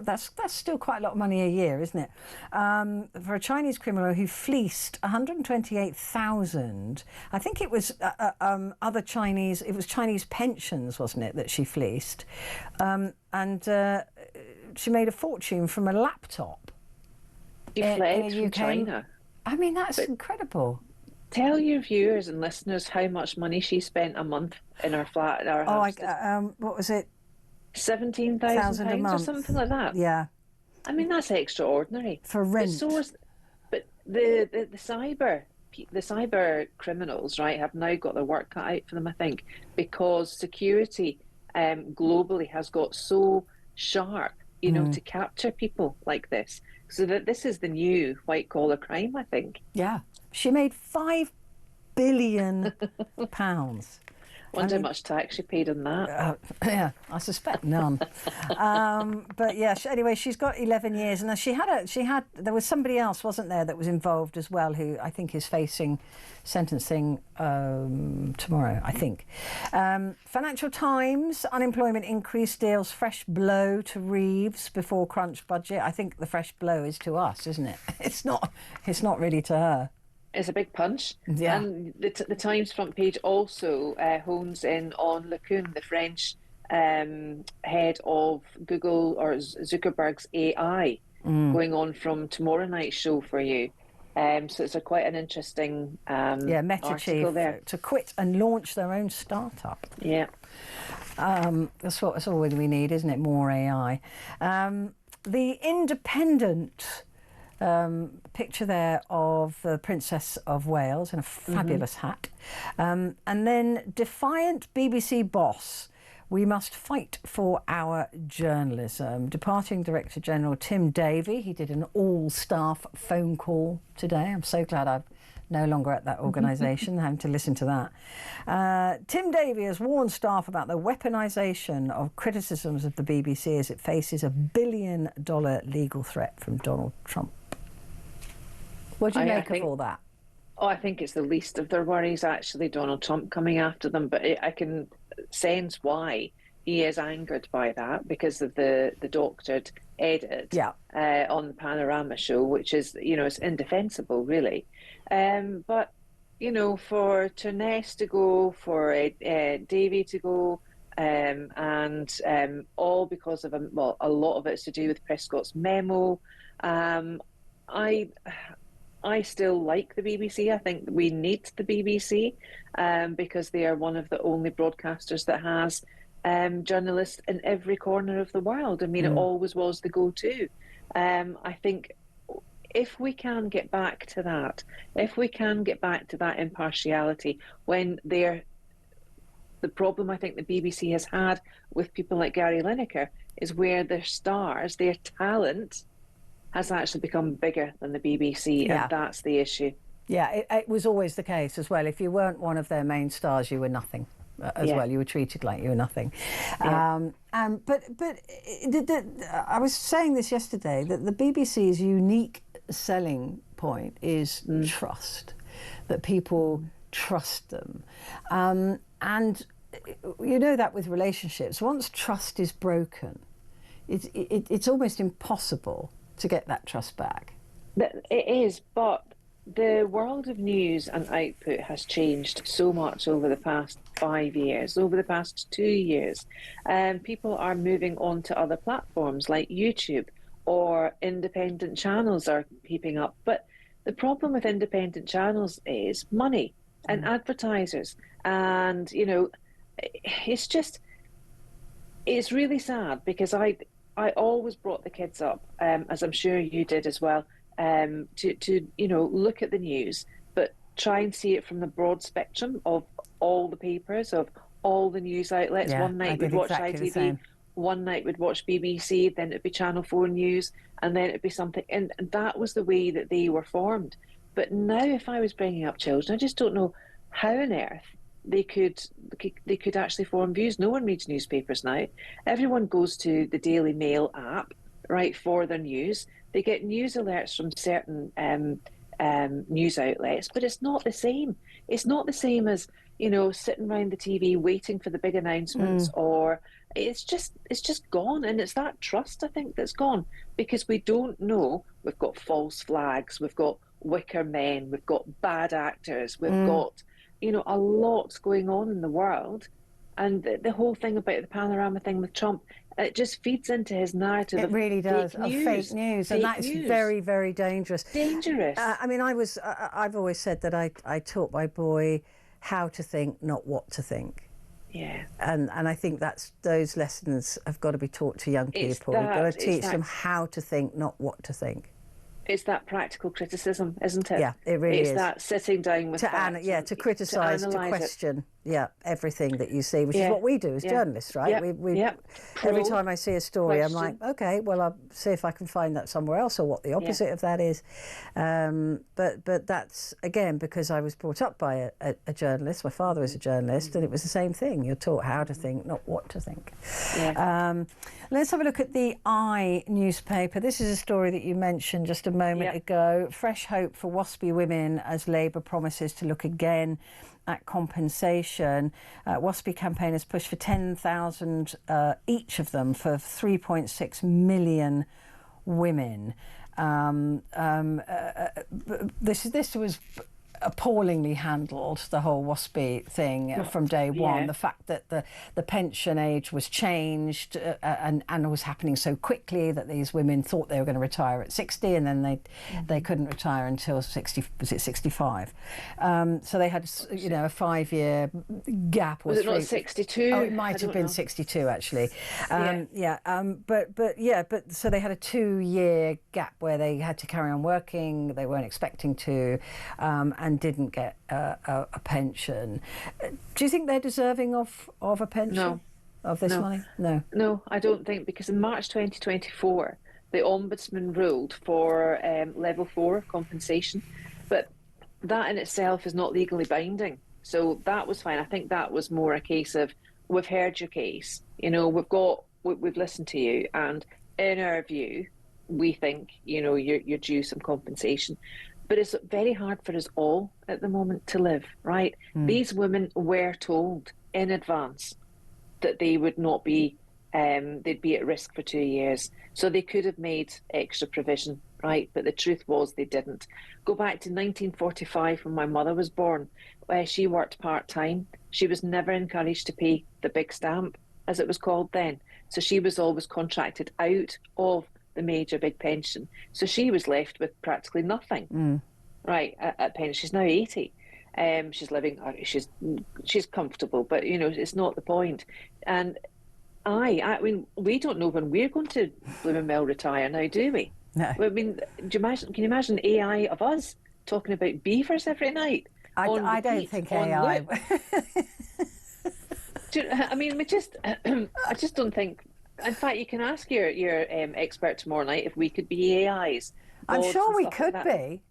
That's still quite a lot of money a year, isn't it? For a Chinese criminal who fleeced 128,000. I think it was other Chinese. It was Chinese pensions, wasn't it, that she fleeced? And she made a fortune from a laptop. She fled from China. I mean, that's incredible. Tell your viewers and listeners how much money she spent a month in her flat at our house. What was it? £17,000 or something like that. Yeah. I mean, that's extraordinary. For rent. But the cyber criminals, right, have now got their work cut out for them, I think, because security globally has got so sharp, to capture people like this. So that this is the new white-collar crime, I think. Yeah. She made £5 billion. Wonder how much tax she paid on that. Yeah, I suspect none. But yeah, anyway, she's got 11 years, and there was somebody else, wasn't there, that was involved as well, who I think is facing sentencing tomorrow, I think. Financial Times, unemployment increase deals fresh blow to Reeves before crunch budget. I think the fresh blow is to us, isn't it? It's not really to her. It's a big punch. Yeah. And the Times front page also hones in on LeCun, the French head of Google or Zuckerberg's AI, going on from tomorrow night's show for you. So it's quite an interesting Meta chief there. To quit and launch their own startup. Yeah. That's all we need, isn't it? More AI. The Independent... picture there of the Princess of Wales in a fabulous hat. And then defiant BBC boss, we must fight for our journalism. Departing Director General Tim Davie, he did an all-staff phone call today. I'm so glad I'm no longer at that organisation, having to listen to that. Tim Davie has warned staff about the weaponisation of criticisms of the BBC as it faces $1 billion legal threat from Donald Trump. What do you make of all that? Oh, I think it's the least of their worries, actually, Donald Trump coming after them. But I can sense why he is angered by that, because of the doctored edit on the Panorama show, which is, it's indefensible, really. But, for Turness to go, for Davey to go, and all because of, a lot of it's to do with Prescott's memo. I still like the BBC. I think we need the BBC because they are one of the only broadcasters that has journalists in every corner of the world. I mean, it always was the go-to. I think if we can get back to that, if we can get back to that impartiality, when the problem I think the BBC has had with people like Gary Lineker is where their stars, their talent, has actually become bigger than the BBC, and that's the issue. Yeah, it was always the case as well. If you weren't one of their main stars, you were nothing as well. You were treated like you were nothing. But I was saying this yesterday, that the BBC's unique selling point is trust, that people trust them. And you know that with relationships, once trust is broken, it's almost impossible to get that trust back. It is, but the world of news and output has changed so much over the past 5 years, over the past 2 years. People are moving on to other platforms like YouTube, or independent channels are keeping up. But the problem with independent channels is money and advertisers. And, you know, it's really sad, because I always brought the kids up, as I'm sure you did as well, to you know, look at the news, but try and see it from the broad spectrum of all the papers, of all the news outlets. One night we'd watch ITV, one night we'd watch BBC, then it'd be Channel 4 News, and then it'd be something. And that was the way that they were formed. But now, if I was bringing up children, I just don't know how on earth they could actually form views. No one reads newspapers now. Everyone goes to the Daily Mail app, right, for their news. They get news alerts from certain news outlets, but it's not the same. It's not the same as, you know, sitting around the TV waiting for the big announcements, or it's just gone. And it's that trust, I think, that's gone, because we don't know. We've got false flags, we've got wicker men, we've got bad actors, we've got, you know, a lot going on in the world. And the whole thing about the panorama thing with Trump, it just feeds into his narrative. It really does, of fake news, and that's very, very dangerous. Dangerous. I mean, I've always said that I taught my boy how to think, not what to think. Yeah. And I think those lessons have got to be taught to young people. You've got to teach them how to think, not what to think. It's that practical criticism, isn't it? Yeah, it really is. It's that sitting down with facts. To criticise, to question, everything that you see, which is what we do as journalists, right? Every time I see a story, I'm like, okay, well, I'll see if I can find that somewhere else, or what the opposite of that is. But that's, again, because I was brought up by a journalist. My father was a journalist, and it was the same thing. You're taught how to think, not what to think. Yeah. Let's have a look at the I newspaper. This is a story that you mentioned just a moment ago. Fresh hope for WASPy women as Labour promises to look again at compensation. WASPy campaigners push for 10,000 each of them for 3.6 million women. This was appallingly handled, the whole WASPy thing, from day one. The fact that the pension age was changed and was happening so quickly that these women thought they were going to retire at 60, and then they couldn't retire until 65. So they had, you know, a 5-year gap. Was it not 62? Oh, it might have been 62 actually. But so they had a 2-year gap where they had to carry on working. They weren't expecting to. And didn't get a pension. Do you think they're deserving of a pension? No. Of this money? No. No, I don't think, because in March 2024, the Ombudsman ruled for level 4 compensation, but that in itself is not legally binding. So that was fine. I think that was more a case of, we've heard your case, you know, we've listened to you, and in our view, we think, you know, you're due some compensation. But it's very hard for us all at the moment to live, right? These women were told in advance that they would not be, they'd be at risk for 2 years. So they could have made extra provision, right? But the truth was they didn't. Go back to 1945 when my mother was born. She worked part-time. She was never encouraged to pay the big stamp, as it was called then. So she was always contracted out of the major big pension. So she was left with practically nothing, right, at pension. She's now 80. She's living, she's comfortable, but, you know, it's not the point. And I mean, we don't know when we're going to blooming well retire now, do we? No. I mean, can you imagine AI of us talking about beavers every night? I don't think AI. I mean, I just don't think. In fact, you can ask your expert tomorrow night if we could be AIs. I'm Bods sure and we stuff could like that. be.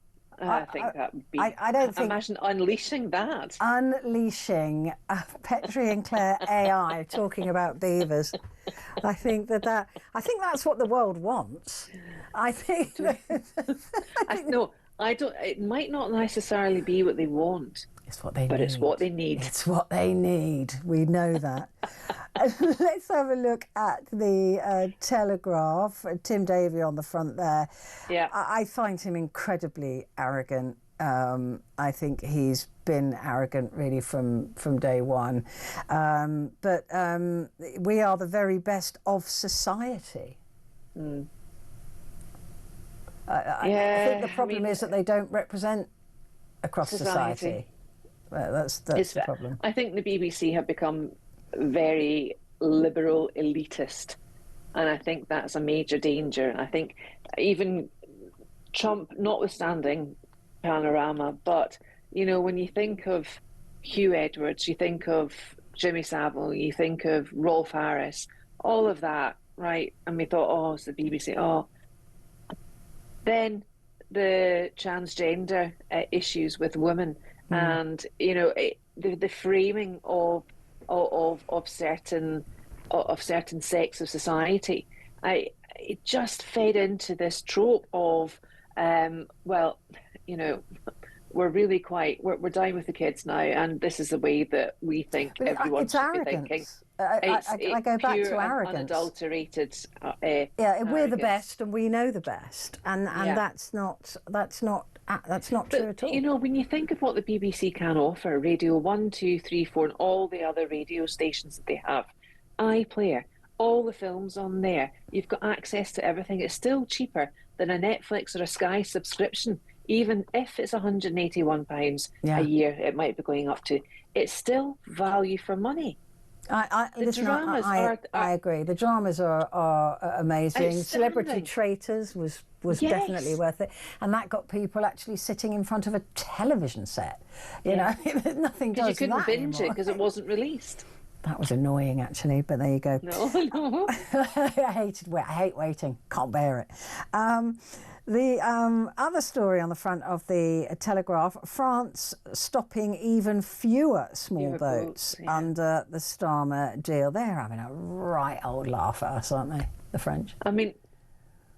I think that would be. I don't think. Imagine unleashing that. Unleashing Petrie and Claire AI talking about beavers. I think that's what the world wants. I think. No, I don't. It might not necessarily be what they want. It's what they need. But it's what they need. It's what they need. We know that. Let's have a look at the Telegraph. Tim Davie on the front there. Yeah. I find him incredibly arrogant. I think he's been arrogant really from day one. But we are the very best of society. Mm. I think the problem is that they don't represent across society. Well, that's the problem. I think the BBC have become very liberal elitist, and I think that's a major danger. And I think even Trump, notwithstanding Panorama, but you know, when you think of Hugh Edwards, you think of Jimmy Savile, you think of Rolf Harris, all of that, right? And we thought, oh, it's the BBC. Oh, then the transgender issues with women, and you know, the framing of certain sects of society. It just fed into this trope of, well, you know, we're down with the kids now, and this is the way that we think everyone should be thinking. I go back to arrogance. Unadulterated. We're the arrogance. best, and we know the best, and that's not true at all. You know, when you think of what the BBC can offer, Radio 1, 2, 3, 4, and all the other radio stations that they have, iPlayer, all the films on there, you've got access to everything. It's still cheaper than a Netflix or a Sky subscription. Even if it's £181 a year, it might be going up to. It's still value for money. I agree. The dramas are amazing. Celebrity Traitors was definitely worth it, and that got people actually sitting in front of a television set. You know, nothing does that you couldn't binge anymore. it because it wasn't released. That was annoying, actually, but there you go. No. I hate waiting. Can't bear it. The other story on the front of the Telegraph, France stopping even fewer small boats under the Starmer deal. They're having a right old laugh at us, aren't they, the French? I mean,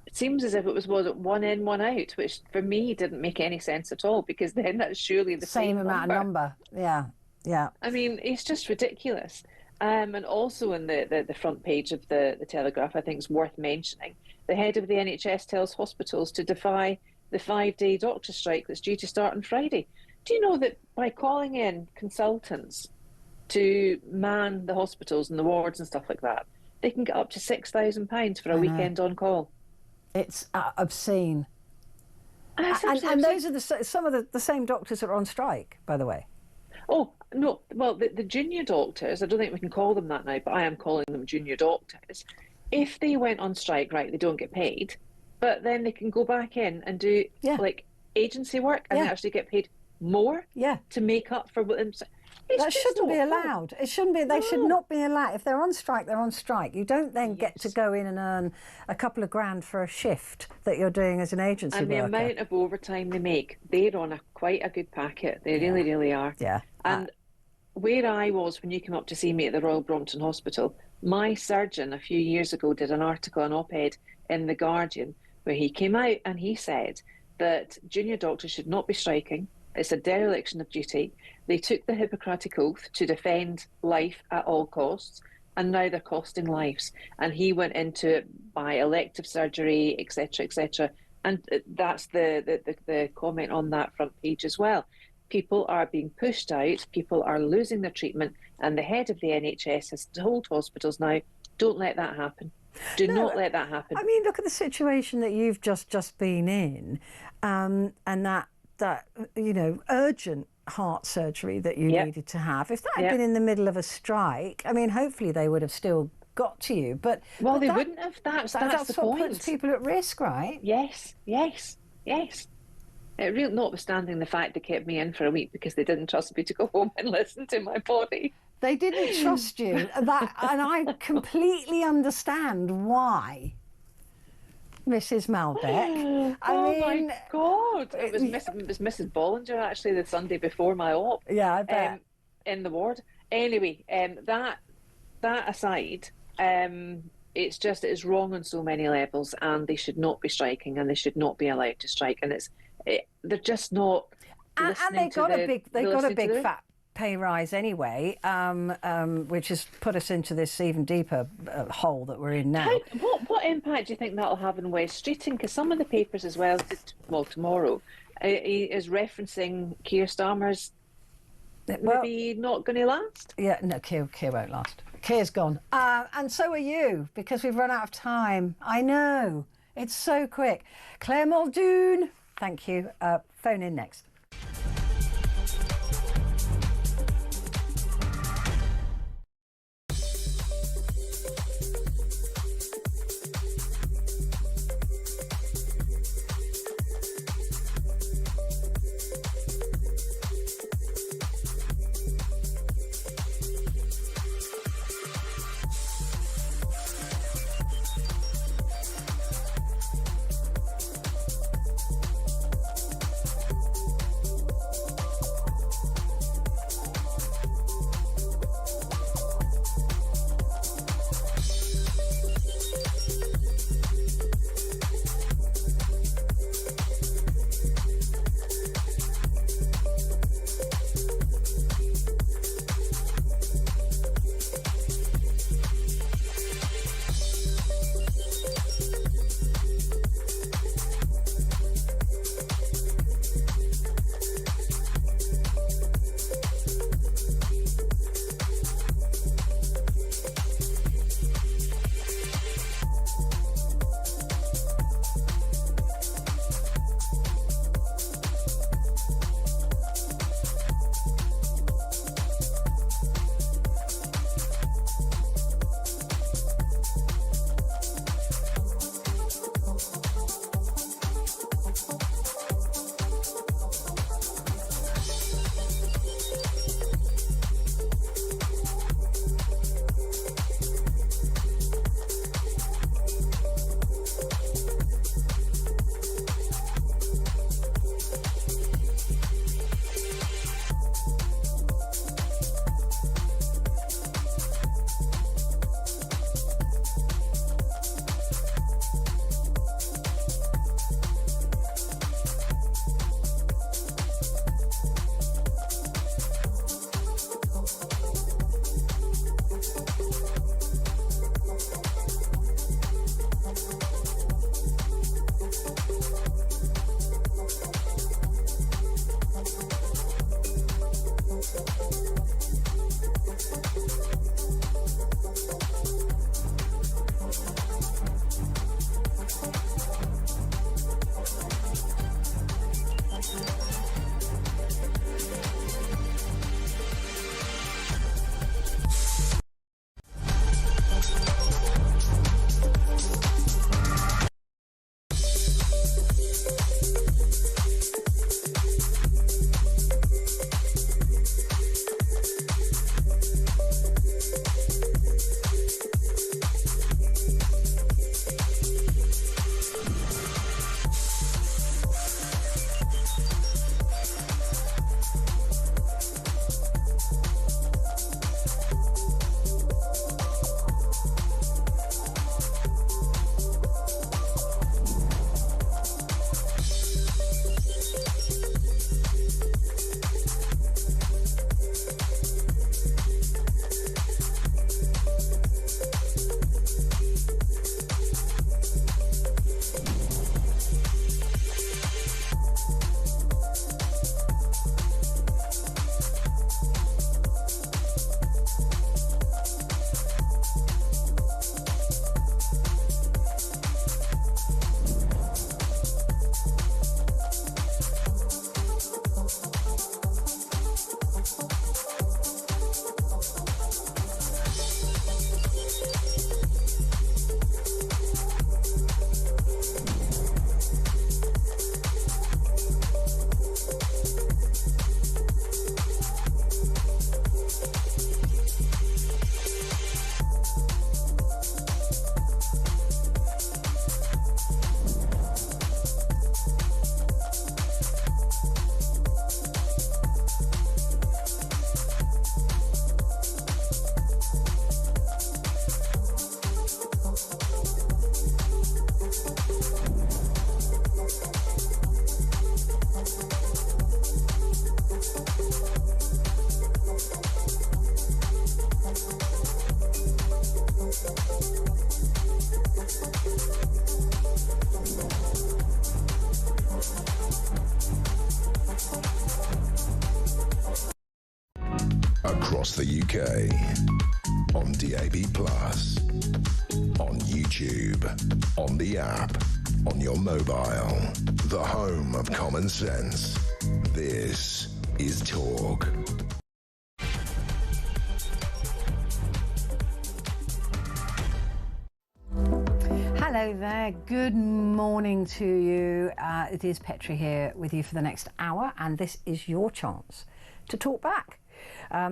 it seems as if it was one in, one out, which for me didn't make any sense at all, because then that's surely the same amount of number. Yeah. I mean, it's just ridiculous. And also in the front page of the Telegraph, I think it's worth mentioning, the head of the NHS tells hospitals to defy the 5-day doctor strike that's due to start on Friday. Do you know that by calling in consultants to man the hospitals and the wards and stuff like that, they can get up to £6,000 for a weekend on call? It's obscene. And those are some of the same doctors that are on strike, by the way. Oh, no. Well, the junior doctors, I don't think we can call them that now, but I am calling them junior doctors. If they went on strike, right, they don't get paid, but then they can go back in and do like agency work and actually get paid more to make up for what them. That shouldn't be allowed. It shouldn't be. They should not be allowed. If they're on strike, they're on strike. You don't then get to go in and earn a couple of grand for a shift that you're doing as an agency worker. And the amount of overtime they make, they're on quite a good packet. They really, really are. Yeah. And where I was when you came up to see me at the Royal Brompton Hospital, my surgeon a few years ago did an article, an op-ed in The Guardian, where he came out and he said that junior doctors should not be striking. It's a dereliction of duty. They took the Hippocratic Oath to defend life at all costs, and now they're costing lives. And he went into it by elective surgery, etc., etc. And that's the comment on that front page as well. People are being pushed out, people are losing their treatment, and the head of the NHS has told hospitals now, don't let that happen. Do not let that happen. I mean, look at the situation that you've just been in, and that you know, urgent heart surgery that you needed to have. If that had been in the middle of a strike, I mean, hopefully they would have still got to you. But they wouldn't have. That's the what point. puts people at risk, right? Yes. It really, notwithstanding the fact they kept me in for a week because they didn't trust me to go home and listen to my body. They didn't trust you, and I completely understand why, Mrs. Malbec. My God! It was Mrs. Bollinger actually the Sunday before my op. Yeah, I bet. In the ward. Anyway, that aside, it's wrong on so many levels, and they should not be striking, and they should not be allowed to strike, and they're just not. And they got a big fat pay rise anyway, which has put us into this even deeper hole that we're in now. What impact do you think that'll have in West Streeting? Because some of the papers as well, tomorrow, is referencing Keir Starmer's maybe not going to last. Yeah, no, Keir won't last. Keir's gone. And so are you, because we've run out of time. I know. It's so quick. Claire Muldoon, thank you. Phone in next. across the UK. On DAB+, on YouTube, on the app, on your mobile. The home of common sense. This is Talk. Hello there, good morning to you. It is Petrie here with you for the next hour, and this is your chance to talk back.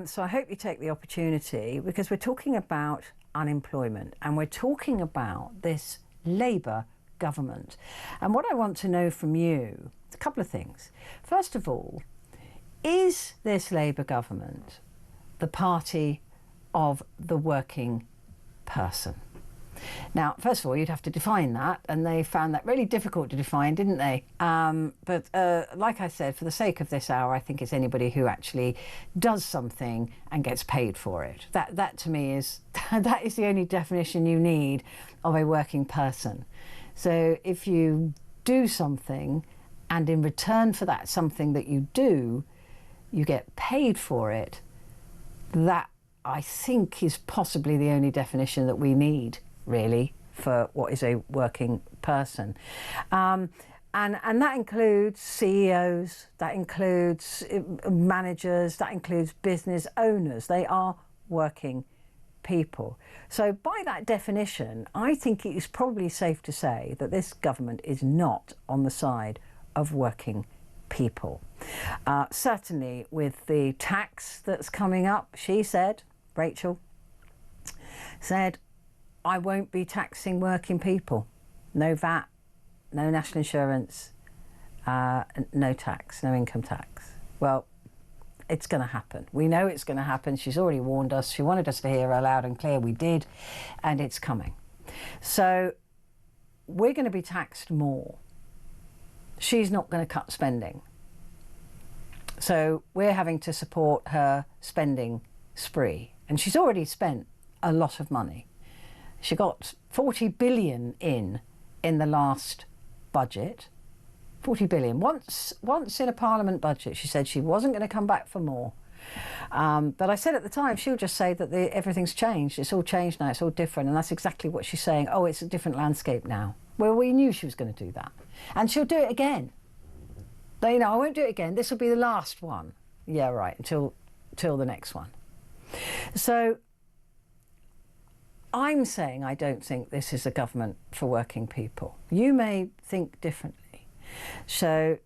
So I hope you take the opportunity, because we're talking about unemployment and we're talking about this Labour government. And what I want to know from you is a couple of things. First of all, is this Labour government the party of the working person? Now, first of all, you'd have to define that, and they found that really difficult to define, didn't they? But like I said, for the sake of this hour, I think it's anybody who actually does something and gets paid for it. That to me is that is the only definition you need of a working person. So if you do something, and in return for that something that you do, you get paid for it, that I think is possibly the only definition that we need, really, for what is a working person. And that includes CEOs, that includes managers, that includes business owners. They are working people. So by that definition, I think it is probably safe to say that this government is not on the side of working people. Certainly with the tax that's coming up, she said, Rachel said, I won't be taxing working people. No VAT, no national insurance, no tax, no income tax. Well, it's going to happen. We know it's going to happen. She's already warned us. She wanted us to hear her loud and clear. We did, and it's coming. So we're going to be taxed more. She's not going to cut spending. So we're having to support her spending spree. And she's already spent a lot of money. She got 40 billion in the last budget. 40 billion. Once in a Parliament budget, she said she wasn't going to come back for more. But I said at the time, she'll just say that everything's changed. It's all changed now. It's all different. And that's exactly what she's saying. Oh, it's a different landscape now. Well, we knew she was going to do that. And she'll do it again. You know, I won't do it again. This will be the last one. Yeah, right. Until the next one. So I'm saying I don't think this is a government for working people. You may think differently. So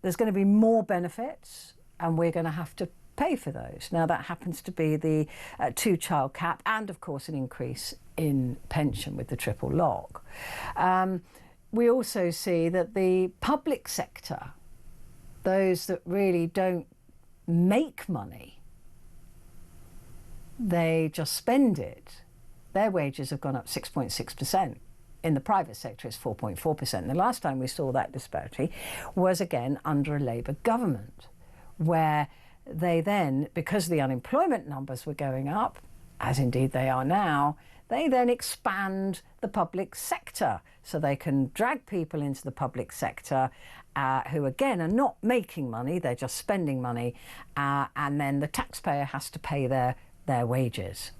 there's going to be more benefits, and we're going to have to pay for those. Now, that happens to be the two-child cap, and of course an increase in pension with the triple lock. We also see that the public sector, those that really don't make money, they just spend it. Their wages have gone up 6.6%. In the private sector, it's 4.4%. The last time we saw that disparity was, again, under a Labour government, where they then, because the unemployment numbers were going up, as indeed they are now, they then expand the public sector. So they can drag people into the public sector who, again, are not making money, they're just spending money, and then the taxpayer has to pay their wages.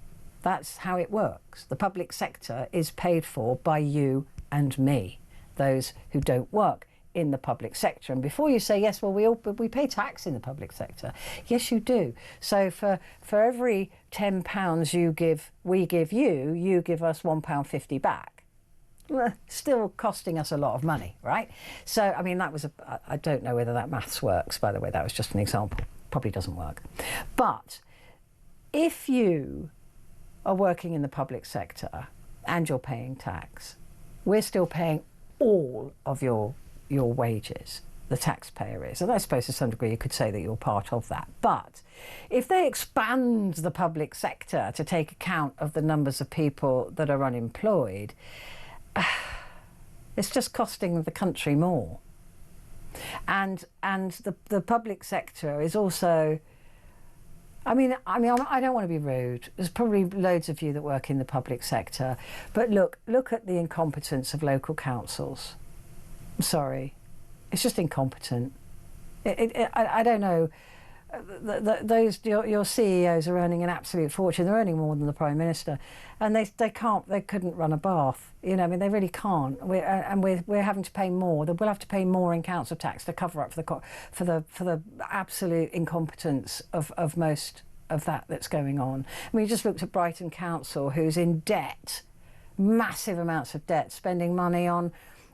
That's how it works. The public sector is paid for by you and me, those who don't work in the public sector. And before you say, yes, well, we pay tax in the public sector. Yes, you do. So for every £10 we give you, you give us £1.50 back. Still costing us a lot of money, right? So, I mean, that was I don't know whether that maths works, by the way. That was just an example. Probably doesn't work. But if you are working in the public sector and you're paying tax, we're still paying all of your wages. The taxpayer is. And I suppose to some degree you could say that you're part of that. But if they expand the public sector to take account of the numbers of people that are unemployed, it's just costing the country more. And the public sector is also, I mean, I don't want to be rude. There's probably loads of you that work in the public sector, but look at the incompetence of local councils. I'm sorry, it's just incompetent. I don't know those your CEOs are earning an absolute fortune. They're earning more than the Prime Minister, and they couldn't run a bath. You know, I mean, they really can't. We're having to pay more. We'll have to pay more in council tax to cover up for the absolute incompetence of most of that's going on. I mean, we just looked at Brighton Council, who's in debt, massive amounts of debt, spending money on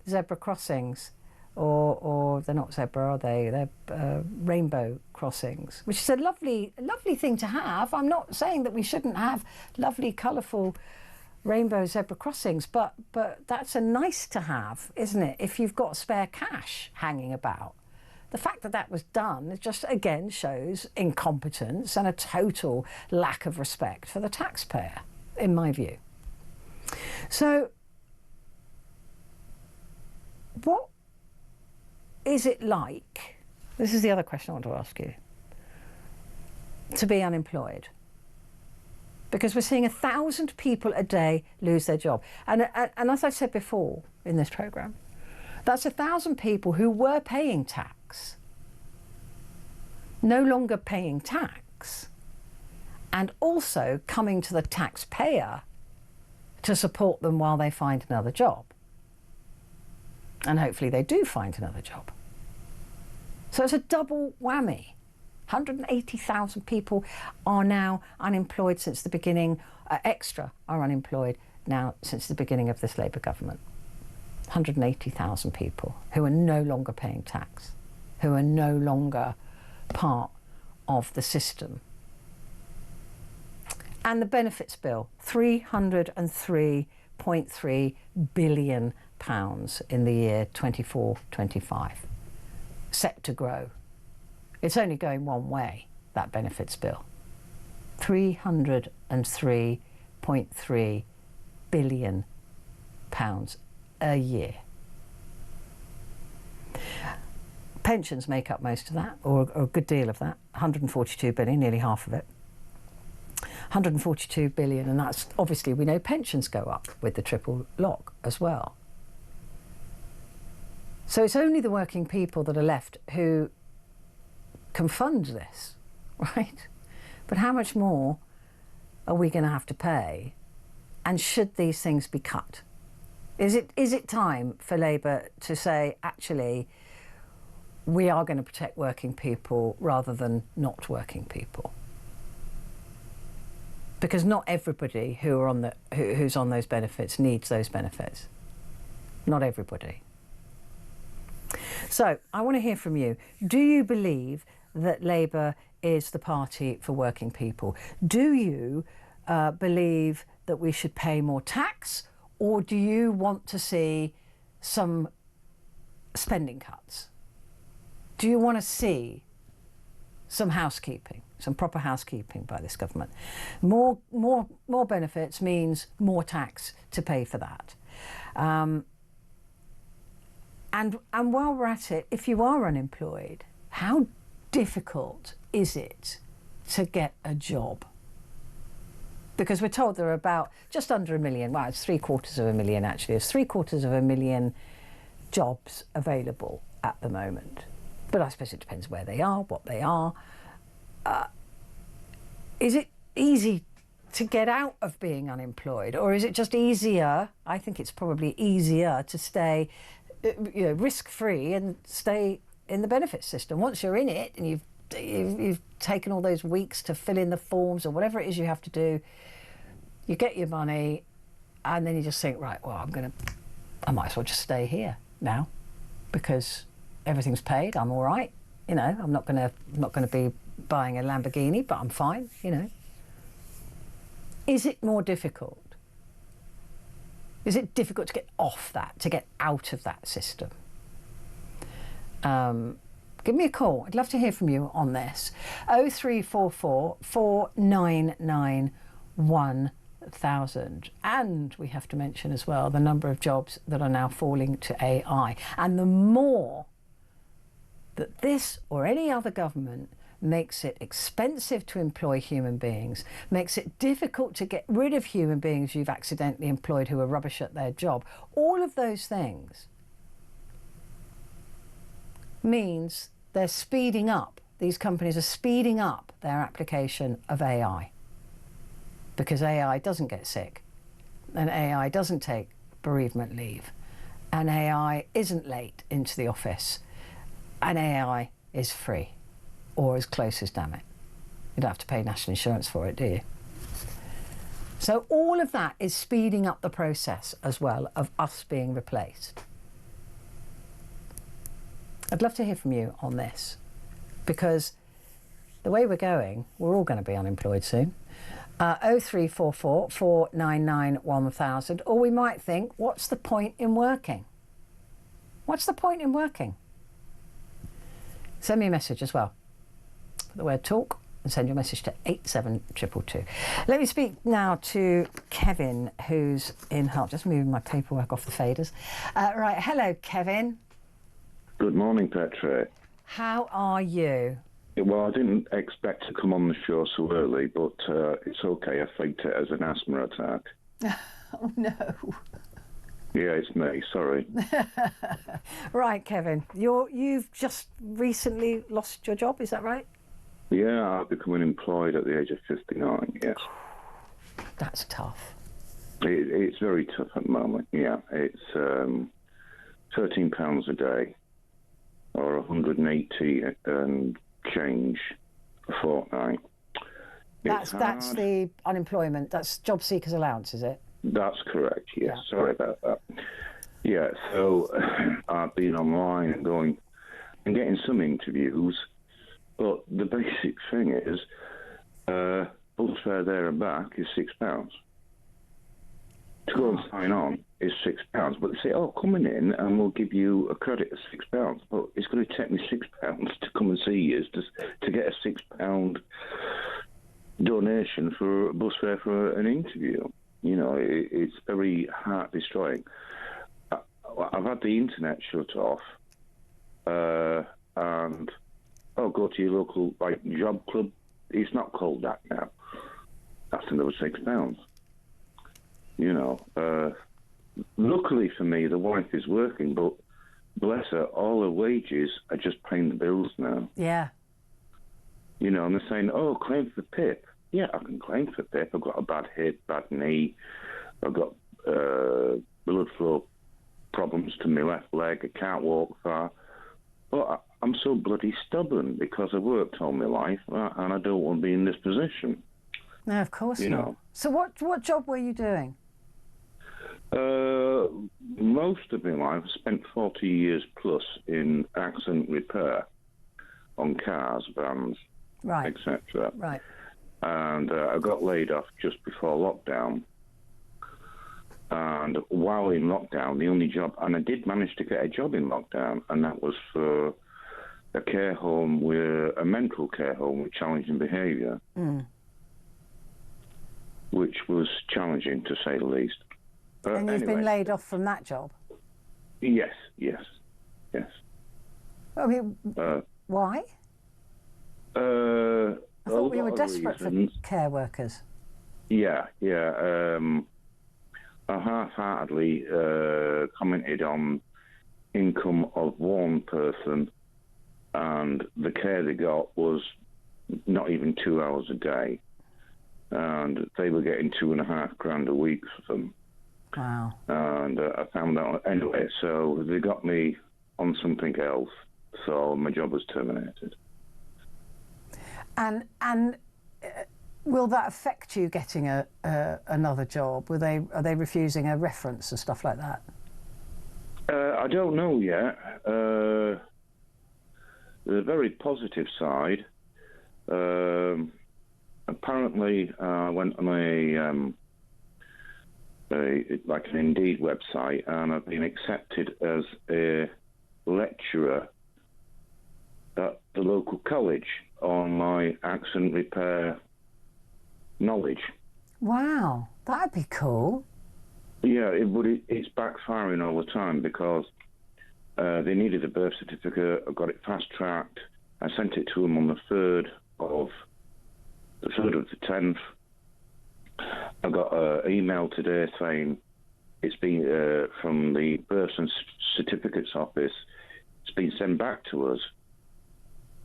zebra crossings. Or they're not zebra, are they? They're rainbow crossings, which is a lovely thing to have. I'm not saying that we shouldn't have lovely, colourful rainbow zebra crossings, but that's a nice to have, isn't it? If you've got spare cash hanging about. The fact that that was done, it just again shows incompetence and a total lack of respect for the taxpayer, in my view. So, what is it like, this is the other question I want to ask you, to be unemployed? Because we're seeing 1,000 people a day lose their job. And as I said before in this programme, that's 1,000 people who were paying tax, no longer paying tax, and also coming to the taxpayer to support them while they find another job. And hopefully they do find another job. So it's a double whammy. 180,000 people are now unemployed since the beginning, extra are unemployed now since the beginning of this Labour government. 180,000 people who are no longer paying tax, who are no longer part of the system. And the benefits bill, £303.3 billion in the year 24-25, set to grow. It's only going one way, that benefits bill. £303.3 billion a year. Pensions make up most of that, or a good deal of that, 142 billion, nearly half of it. 142 billion, and that's obviously, we know pensions go up with the triple lock as well. So it's only the working people that are left who can fund this, right? But how much more are we going to have to pay? And should these things be cut? Is it time for Labour to say, actually, we are going to protect working people rather than not working people? Because not everybody who's on those benefits needs those benefits. Not everybody. So I want to hear from you. Do you believe that Labour is the party for working people? Do you believe that we should pay more tax, or do you want to see some spending cuts? Do you want to see some housekeeping, some proper housekeeping by this government? More benefits means more tax to pay for that. And while we're at it, if you are unemployed, how difficult is it to get a job? Because we're told there are about just under 1 million, well, it's 750,000 actually, there's 750,000 jobs available at the moment. But I suppose it depends where they are, what they are. Is it easy to get out of being unemployed, or is it just easier? I think it's probably easier to stay risk-free and stay in the benefits system. Once you're in it and you've taken all those weeks to fill in the forms or whatever it is you have to do, you get your money, and then you just think, right, well, I might as well just stay here now because everything's paid. I'm all right. You know, I'm not gonna be buying a Lamborghini, but I'm fine. You know. Is it more difficult? Is it difficult to get off that, to get out of that system? Give me a call. I'd love to hear from you on this. 0344 499 1000. And we have to mention as well the number of jobs that are now falling to AI. And the more that this or any other government makes it expensive to employ human beings, makes it difficult to get rid of human beings you've accidentally employed who are rubbish at their job, all of those things means they're speeding up these companies are speeding up their application of AI, because AI doesn't get sick, and AI doesn't take bereavement leave, and AI isn't late into the office, and AI is free, or as close as, damn it. You don't have to pay national insurance for it, do you? So all of that is speeding up the process as well of us being replaced. I'd love to hear from you on this, because the way we're going, we're all going to be unemployed soon. 0344 499 1000, or we might think, what's the point in working? What's the point in working? Send me a message as well. Put the word talk and send your message to 87222. Let me speak now to Kevin, who's in Hull. Just moving my paperwork off the faders. Right, hello, Kevin. Good morning, Petrie. How are you? Well, I didn't expect to come on the show so early, but it's okay. I faked it as an asthma attack. Oh, no. Yeah, it's me. Sorry. Right, Kevin. You've just recently lost your job, is that right? Yeah, I've become unemployed at the age of 59, yes. That's tough. It's very tough at the moment, yeah. It's £13 a day, or 180 and change a fortnight. That's the unemployment, that's job seekers allowance, is it? That's correct, yes. Yeah. Sorry about that. Yeah, so I've been online and going and getting some interviews, but the basic thing is bus fare there and back is £6. To go and sign on is £6, but they say, coming in and we'll give you a credit of £6, but it's going to take me £6 to come and see you to get a £6 donation for a bus fare for an interview. You know, it's very heart destroying. I've had the internet shut off, and go to your local job club. It's not called that now. That's another £6. You know, luckily for me, the wife is working, but bless her, all her wages are just paying the bills now. Yeah. You know, and they're saying, claim for PIP. Yeah, I can claim for PIP. I've got a bad hip, bad knee. I've got blood flow problems to my left leg. I can't walk far. But I'm so bloody stubborn because I've worked all my life and I don't want to be in this position. No, of course not. Know. So what job were you doing? Most of my life, I spent 40 years plus in accident repair on cars, vans, Right. etc. Right. And I got laid off just before lockdown. And while in lockdown, the only job, and I did manage to get a job in lockdown, and that was for a care home, a mental care home with challenging behaviour, which was challenging to say the least. And you've been laid off from that job? Yes. I mean, why? I thought we were desperate for care workers. Yeah. I half-heartedly commented on income of one person, and the care they got was not even 2 hours a day, and they were getting £2,500 a week for them. Wow. And I found out anyway, so they got me on something else, so my job was terminated. And will that affect you getting another job? Are they refusing a reference and stuff like that? I don't know yet. The very positive side, apparently I went on like an Indeed website, and I've been accepted as a lecturer at the local college on my accident repair knowledge. Wow, that'd be cool. Yeah, but it's backfiring all the time because they needed a birth certificate. I got it fast-tracked. I sent it to them on the 3rd of the 10th. I got an email today saying it's been from the birth and certificates office. It's been sent back to us.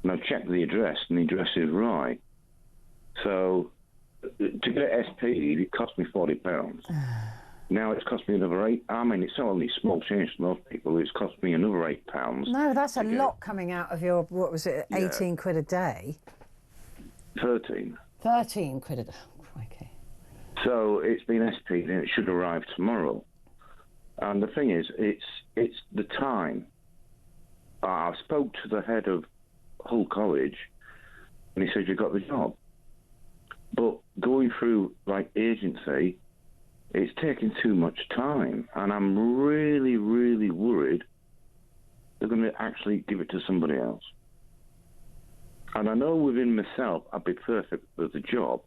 And I checked the address, and the address is right. So to get SP, it cost me £40. Now it's cost me another £8. I mean, it's only small change to most people. It's cost me another £8. No, that's a lot coming out of your, what was it, 18 Yeah. quid a day? 13. 13 quid a day. Oh, okay. So it's been SP'd and it should arrive tomorrow. And the thing is, it's the time. I spoke to the head of Hull College, and he said, "You got the job." But going through like agency, it's taking too much time, and I'm really, really worried they're going to actually give it to somebody else. And I know within myself I'd be perfect for the job.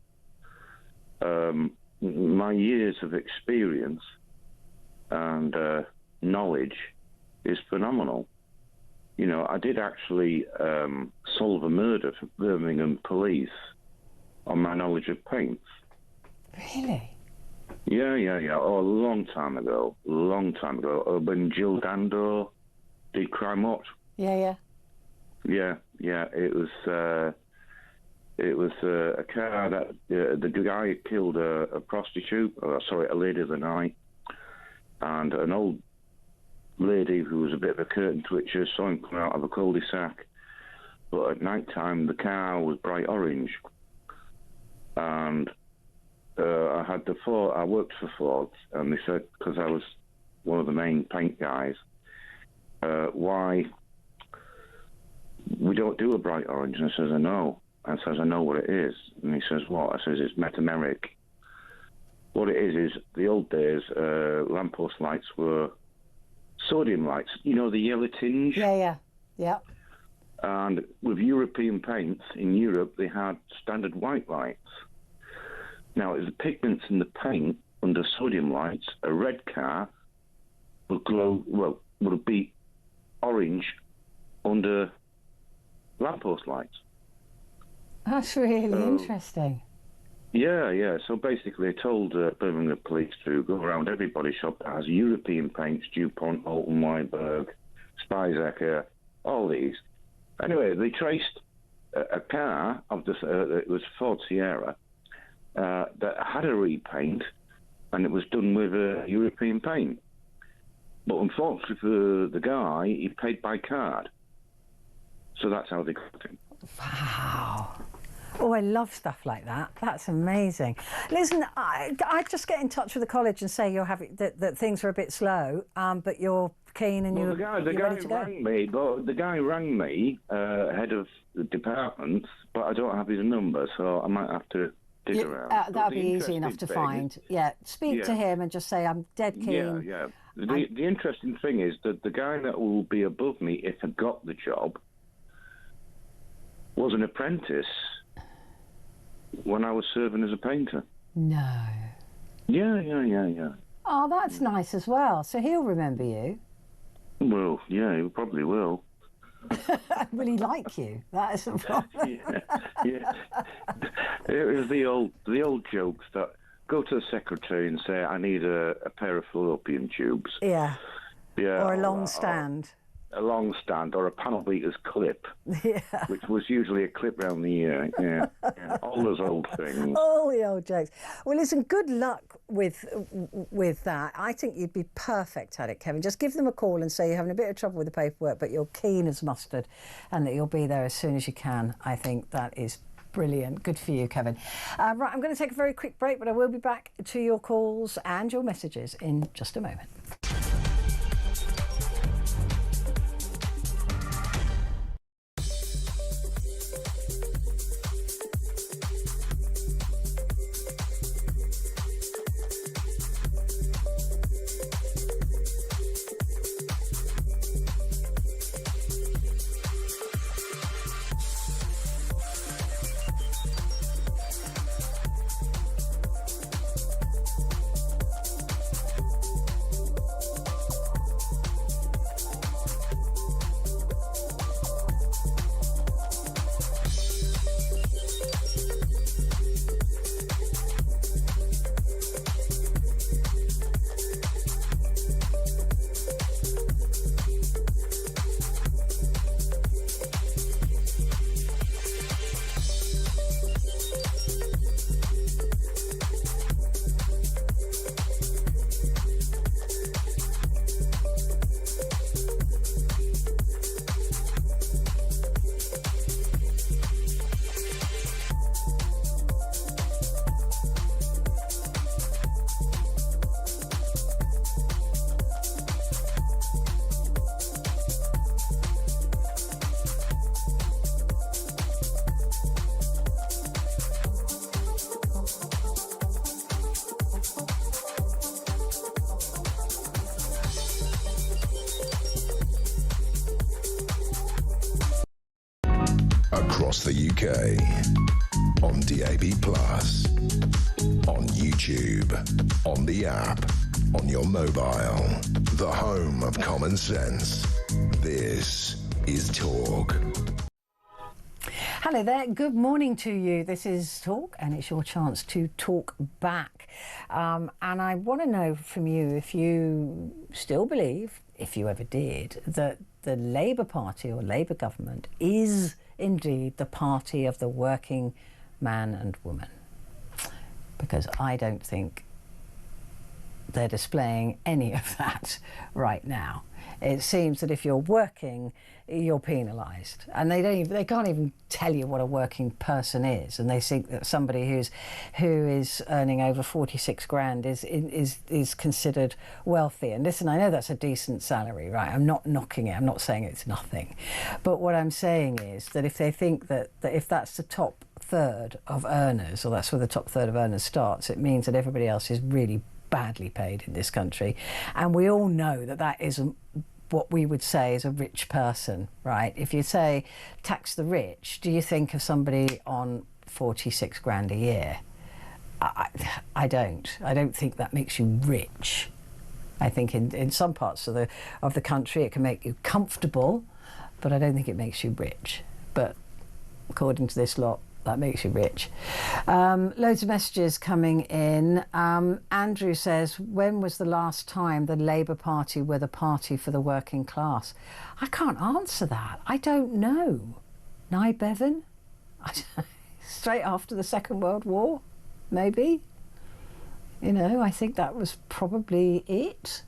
My years of experience and knowledge is phenomenal. You know, I did actually solve a murder for Birmingham police on my knowledge of paints. Really? Yeah. Oh, a long time ago. When Jill Dando did Crime Watch. Yeah. Yeah. It was a car that the guy killed a prostitute, a lady of the night, and an old lady who was a bit of a curtain twitcher saw him come out of a cul-de-sac. But at night time, the car was bright orange, and I worked for Ford, and they said, because I was one of the main paint guys, why we don't do a bright orange? And I says, I know. I says, I know what it is. And he says, what? I says, it's metameric. What it is the old days, lamppost lights were sodium lights. You know, the yellow tinge? Yeah. And with European paints, in Europe, they had standard white lights. Now, as the pigments in the paint under sodium lights, a red car would glow, would be orange under lamppost lights. That's really interesting. Yeah. So basically, I told Birmingham police to go around every body shop that has European paints, DuPont, Alton, Weinberg, Spyzecker, all these. Anyway, they traced a car of this. It was Ford Sierra that had a repaint, and it was done with European paint. But unfortunately for the guy, he paid by card. So that's how they got him. Wow. Oh, I love stuff like that. That's amazing. Listen, I'd just get in touch with the college and say you're having that things are a bit slow, but you're keen and you're ready to go. The guy rang me, head of the department, but I don't have his number, so I might have to dig around. That'd be easy enough to find. Speak to him and just say I'm dead keen. Yeah. The interesting thing is that the guy that will be above me if I got the job was an apprentice when I was serving as a painter. No. Yeah. Oh, that's nice as well. So he'll remember you. Well, yeah, he probably will. Will he like you? That is the problem. Yeah. It was the old jokes that go to the secretary and say, I need a pair of fallopian tubes. Yeah. Or a long stand. A long stand or a panel beater's clip, yeah, which was usually a clip round the ear. Yeah. All those old things. All the old jokes. Well, listen, good luck with that. I think you'd be perfect at it, Kevin. Just give them a call and say you're having a bit of trouble with the paperwork, but you're keen as mustard and that you'll be there as soon as you can. I think that is brilliant. Good for you, Kevin. Right, I'm going to take a very quick break, but I will be back to your calls and your messages in just a moment. across the UK, on DAB+, on YouTube, on the app, on your mobile, the home of common sense. This is Talk. Hello there, good morning to you. This is Talk and it's your chance to talk back. And I want to know from you if you still believe, if you ever did, that the Labour Party or Labour government is indeed the party of the working man and woman. Because I don't think they're displaying any of that right now. It seems that if you're working, you're penalised, and they can't even tell you what a working person is, and they think that somebody who is earning over 46 grand is considered wealthy. And listen, I know that's a decent salary, right? I'm not knocking it. I'm not saying it's nothing, but what I'm saying is that if they think that if that's the top third of earners, or that's where the top third of earners starts, it means that everybody else is really badly paid in this country. And we all know that that isn't what we would say is a rich person, right? If you say tax the rich, do you think of somebody on 46 grand a year? I don't think that makes you rich. I think in some parts of the country it can make you comfortable, but I don't think it makes you rich. But according to this lot, that makes you rich. Loads of messages coming in. Andrew says, when was the last time the Labour Party were the party for the working class? I can't answer that. I don't know. Nye Bevan? Straight after the Second World War, maybe? You know, I think that was probably it.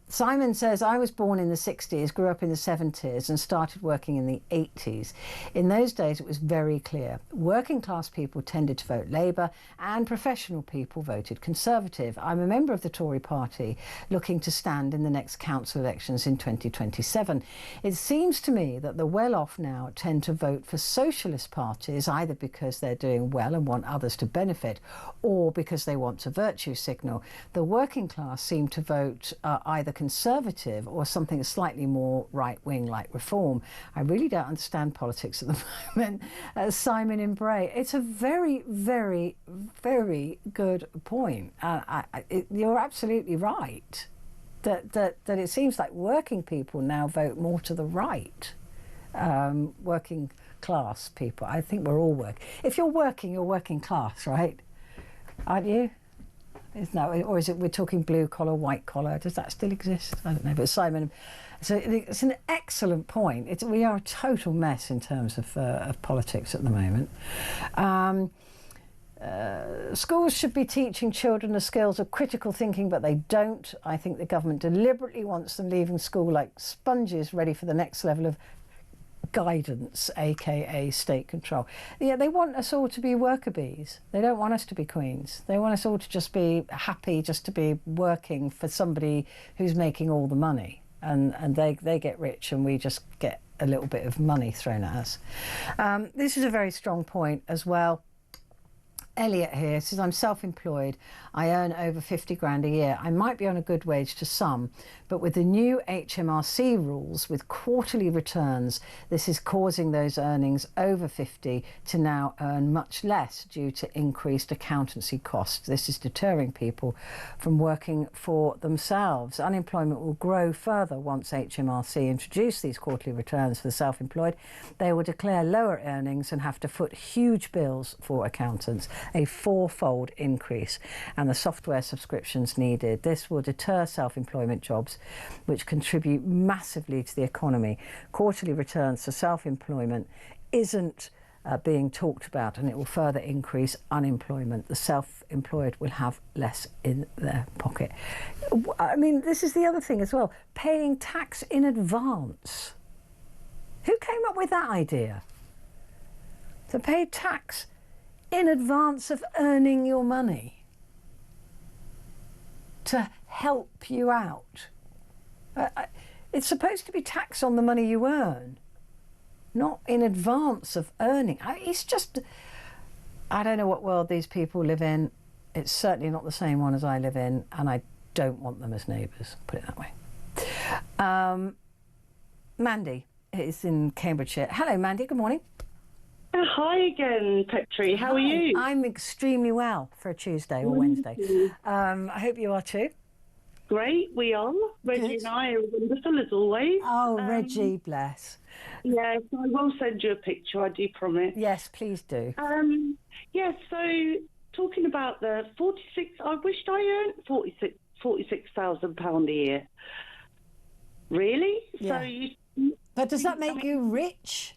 Simon says, I was born in the 60s, grew up in the 70s and started working in the 80s. In those days, it was very clear. Working class people tended to vote Labour and professional people voted Conservative. I'm a member of the Tory party looking to stand in the next council elections in 2027. It seems to me that the well-off now tend to vote for socialist parties, either because they're doing well and want others to benefit, or because they want to virtue signal. The working class seem to vote either Conservative or something slightly more right-wing like Reform. I really don't understand politics at the moment. Simon in Bray. It's a very, very, very good point. You're absolutely right that it seems like working people now vote more to the right. Working class people. I think we're all working. If you're working, you're working class, right? Aren't you? Or is it we're talking blue collar, white collar? Does that still exist? I don't know. But Simon, so it's an excellent point. We are a total mess in terms of politics at the moment. Schools should be teaching children the skills of critical thinking, but they don't. I think the government deliberately wants them leaving school like sponges, ready for the next level of guidance, aka state control. Yeah, they want us all to be worker bees. They don't want us to be queens. They want us all to just be happy, just to be working for somebody who's making all the money, and they get rich and we just get a little bit of money thrown at us. This is a very strong point as well. Elliot here says, I'm self-employed. I earn over 50 grand a year. I might be on a good wage to some, but with the new HMRC rules with quarterly returns, this is causing those earnings over 50 to now earn much less due to increased accountancy costs. This is deterring people from working for themselves. Unemployment will grow further once HMRC introduce these quarterly returns for the self-employed. They will declare lower earnings and have to foot huge bills for accountants, a fourfold increase, and the software subscriptions needed. This will deter self-employment jobs, which contribute massively to the economy. Quarterly returns for self-employment isn't being talked about, and it will further increase unemployment. The self-employed will have less in their pocket. I mean, this is the other thing as well, paying tax in advance. Who came up with that idea? To pay tax in advance of earning your money, to help you out. It's supposed to be tax on the money you earn, not in advance of earning. It's just, I don't know what world these people live in. It's certainly not the same one as I live in, and I don't want them as neighbours, put it that way. Mandy, is in Cambridgeshire. Hello, Mandy. Good morning. Hi again, Petrie. How are you? I'm extremely well for a Tuesday or Wednesday. I hope you are too. Great, we are. Reggie and I are wonderful as always. Oh, Reggie, bless. Yes, I will send you a picture, I do promise. Yes, please do. Yes, so talking about the 46, I wished I earned £46,000 a year. Really? Yeah. But does that make you rich?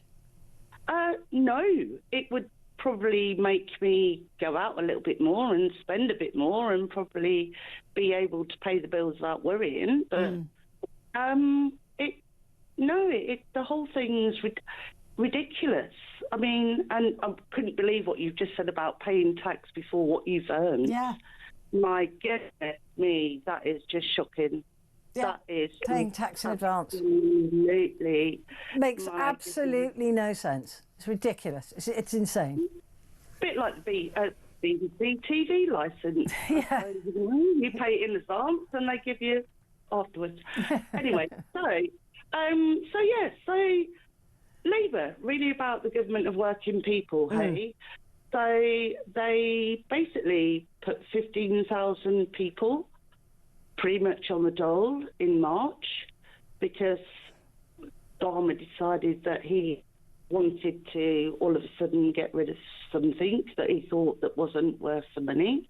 No, it would probably make me go out a little bit more and spend a bit more and probably be able to pay the bills without worrying. But the whole thing's ridiculous. I mean, and I couldn't believe what you've just said about paying tax before what you've earned. Yeah. My goodness me, that is just shocking. Yeah. That is paying tax in advance. Absolutely. Makes absolutely no sense. It's ridiculous. It's insane. A bit like the BBC TV licence. Yeah. You pay it in advance and they give you afterwards. Anyway, so Labour, really about the government of working people, hey? So they basically put 15,000 people pretty much on the dole in March because Dharma decided that he wanted to all of a sudden get rid of something that he thought that wasn't worth the money,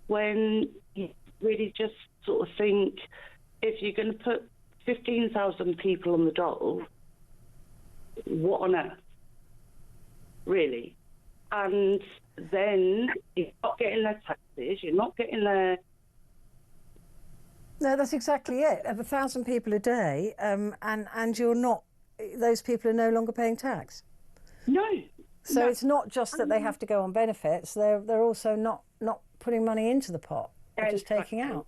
when you really just sort of think, if you're going to put 15,000 people on the dole, what on earth? Really? And then you're not getting their taxes, you're not getting their... No, that's exactly it. 1,000 people a day, and you're not. Those people are no longer paying tax. No. So no. It's not just that they have to go on benefits. They're also not putting money into the pot. They're just taking out.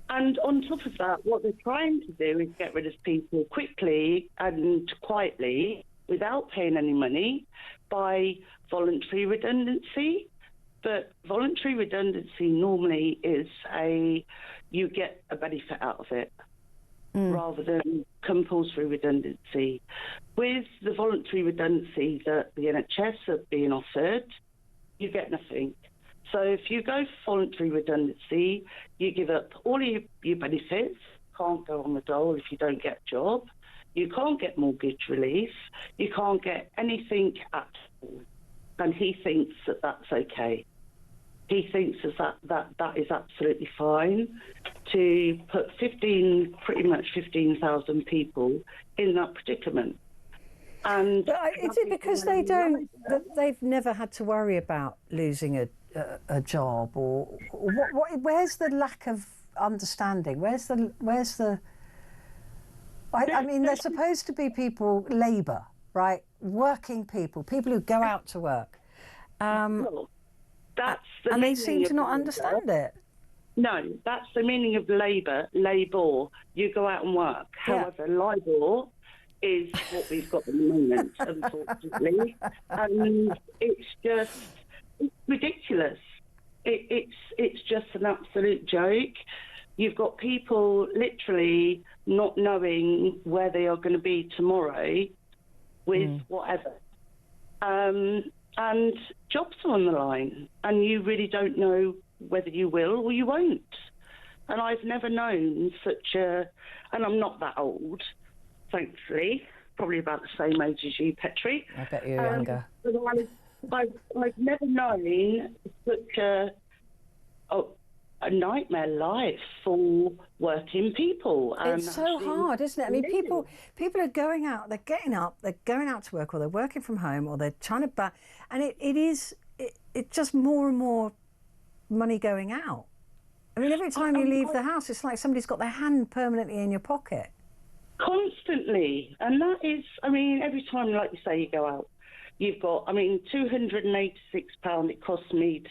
And on top of that, what they're trying to do is get rid of people quickly and quietly without paying any money by voluntary redundancy. But voluntary redundancy normally is you get a benefit out of it rather than compulsory redundancy. With the voluntary redundancy that the NHS are being offered, you get nothing. So if you go for voluntary redundancy, you give up all your benefits, can't go on the dole if you don't get a job, you can't get mortgage relief, you can't get anything at all. And he thinks that that's okay. He thinks that is absolutely fine to put pretty much 15,000 people in that predicament. And is it because they've never had to worry about losing a job, or where's the lack of understanding? Where's the? I mean, they're supposed to be people, labour, right? Working people who go out to work. And they seem to not understand it. No, that's the meaning of labour. You go out and work. Yeah. However, labour is what we've got at the moment, unfortunately. And it's ridiculous. It's just an absolute joke. You've got people literally not knowing where they are going to be tomorrow with whatever. And jobs are on the line, and you really don't know whether you will or you won't. And I've never known and I'm not that old, thankfully, probably about the same age as you, Petrie. I bet you're younger. But I've never known such a nightmare life for working people. And it's so hard, isn't it? I mean, people are going out, they're getting up, they're going out to work, or they're working from home, or they're trying to and it's just more and more money going out. I mean, every time you leave the house, it's like somebody's got their hand permanently in your pocket. Constantly. And that is, I mean, every time, like you say, you go out, you've got, £286 it costs me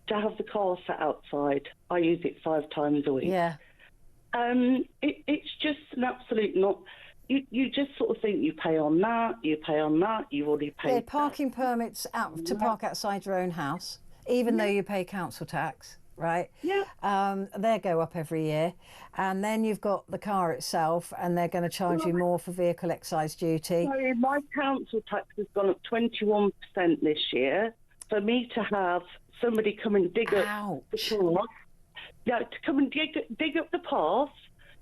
to have the car sat outside. I use it 5 times a week. Yeah. It's just an absolute not... You just sort of think you pay on that, you've already paid... Yeah, parking permits to park outside your own house, even though you pay council tax. right? Yeah. They go up every year. And then you've got the car itself, and they're going to charge you more for vehicle excise duty. So my council tax has gone up 21% this year. For me to have somebody come and dig up the path, to come and dig up the path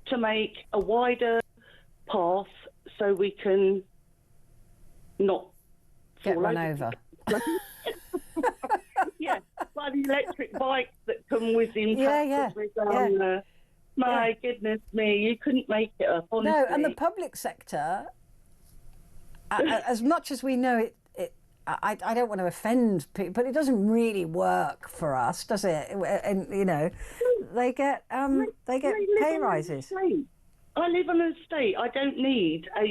to make a wider path so we can not get run over. Yeah, by the electric bikes that come within. My goodness me, you couldn't make it up, honestly. No, and the public sector, as much as we know I don't want to offend people, but it doesn't really work for us, does it? And you know, they get pay rises. I live on an estate. I don't need a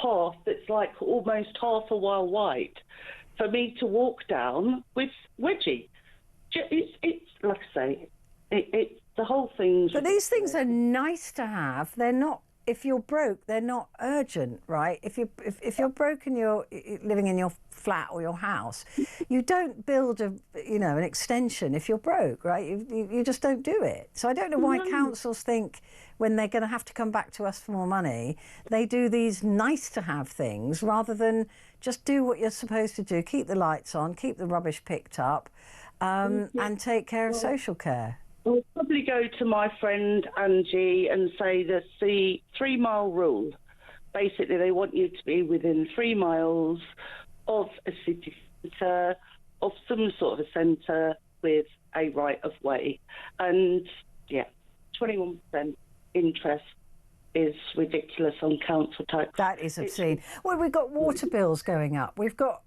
path that's like almost half a mile wide for me to walk down with wedgie. It's like I say, it's the whole thing's. But these things are nice to have. They're not. If you're broke, they're not urgent, right? If you're broke and you're living in your flat or your house, you don't build an extension if you're broke, right? You just don't do it. So I don't know why councils think when they're going to have to come back to us for more money, they do these nice to have things rather than just do what you're supposed to do: keep the lights on, keep the rubbish picked up, and take care of social care. I'll probably go to my friend Angie and say that's the 3 mile rule. Basically, they want you to be within 3 miles of a city centre, of some sort of a centre with a right of way. And 21% interest is ridiculous on council tax. That is obscene. Well, we've got water bills going up. We've got,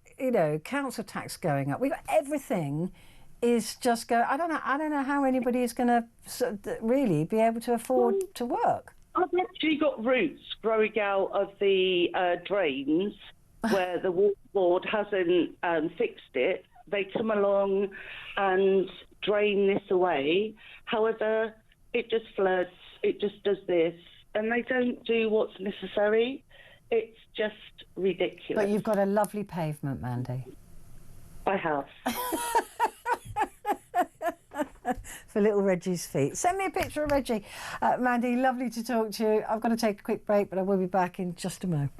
council tax going up. We've got everything. Is just go. I don't know how anybody is going to really be able to afford to work. I've actually got roots growing out of the drains where the water board hasn't fixed it. They come along and drain this away. However, it just floods. It just does this, and they don't do what's necessary. It's just ridiculous. But you've got a lovely pavement, Mandy. I have. For little Reggie's feet. Send me a picture of Reggie. Mandy, lovely to talk to you. I've got to take a quick break, but I will be back in just a moment.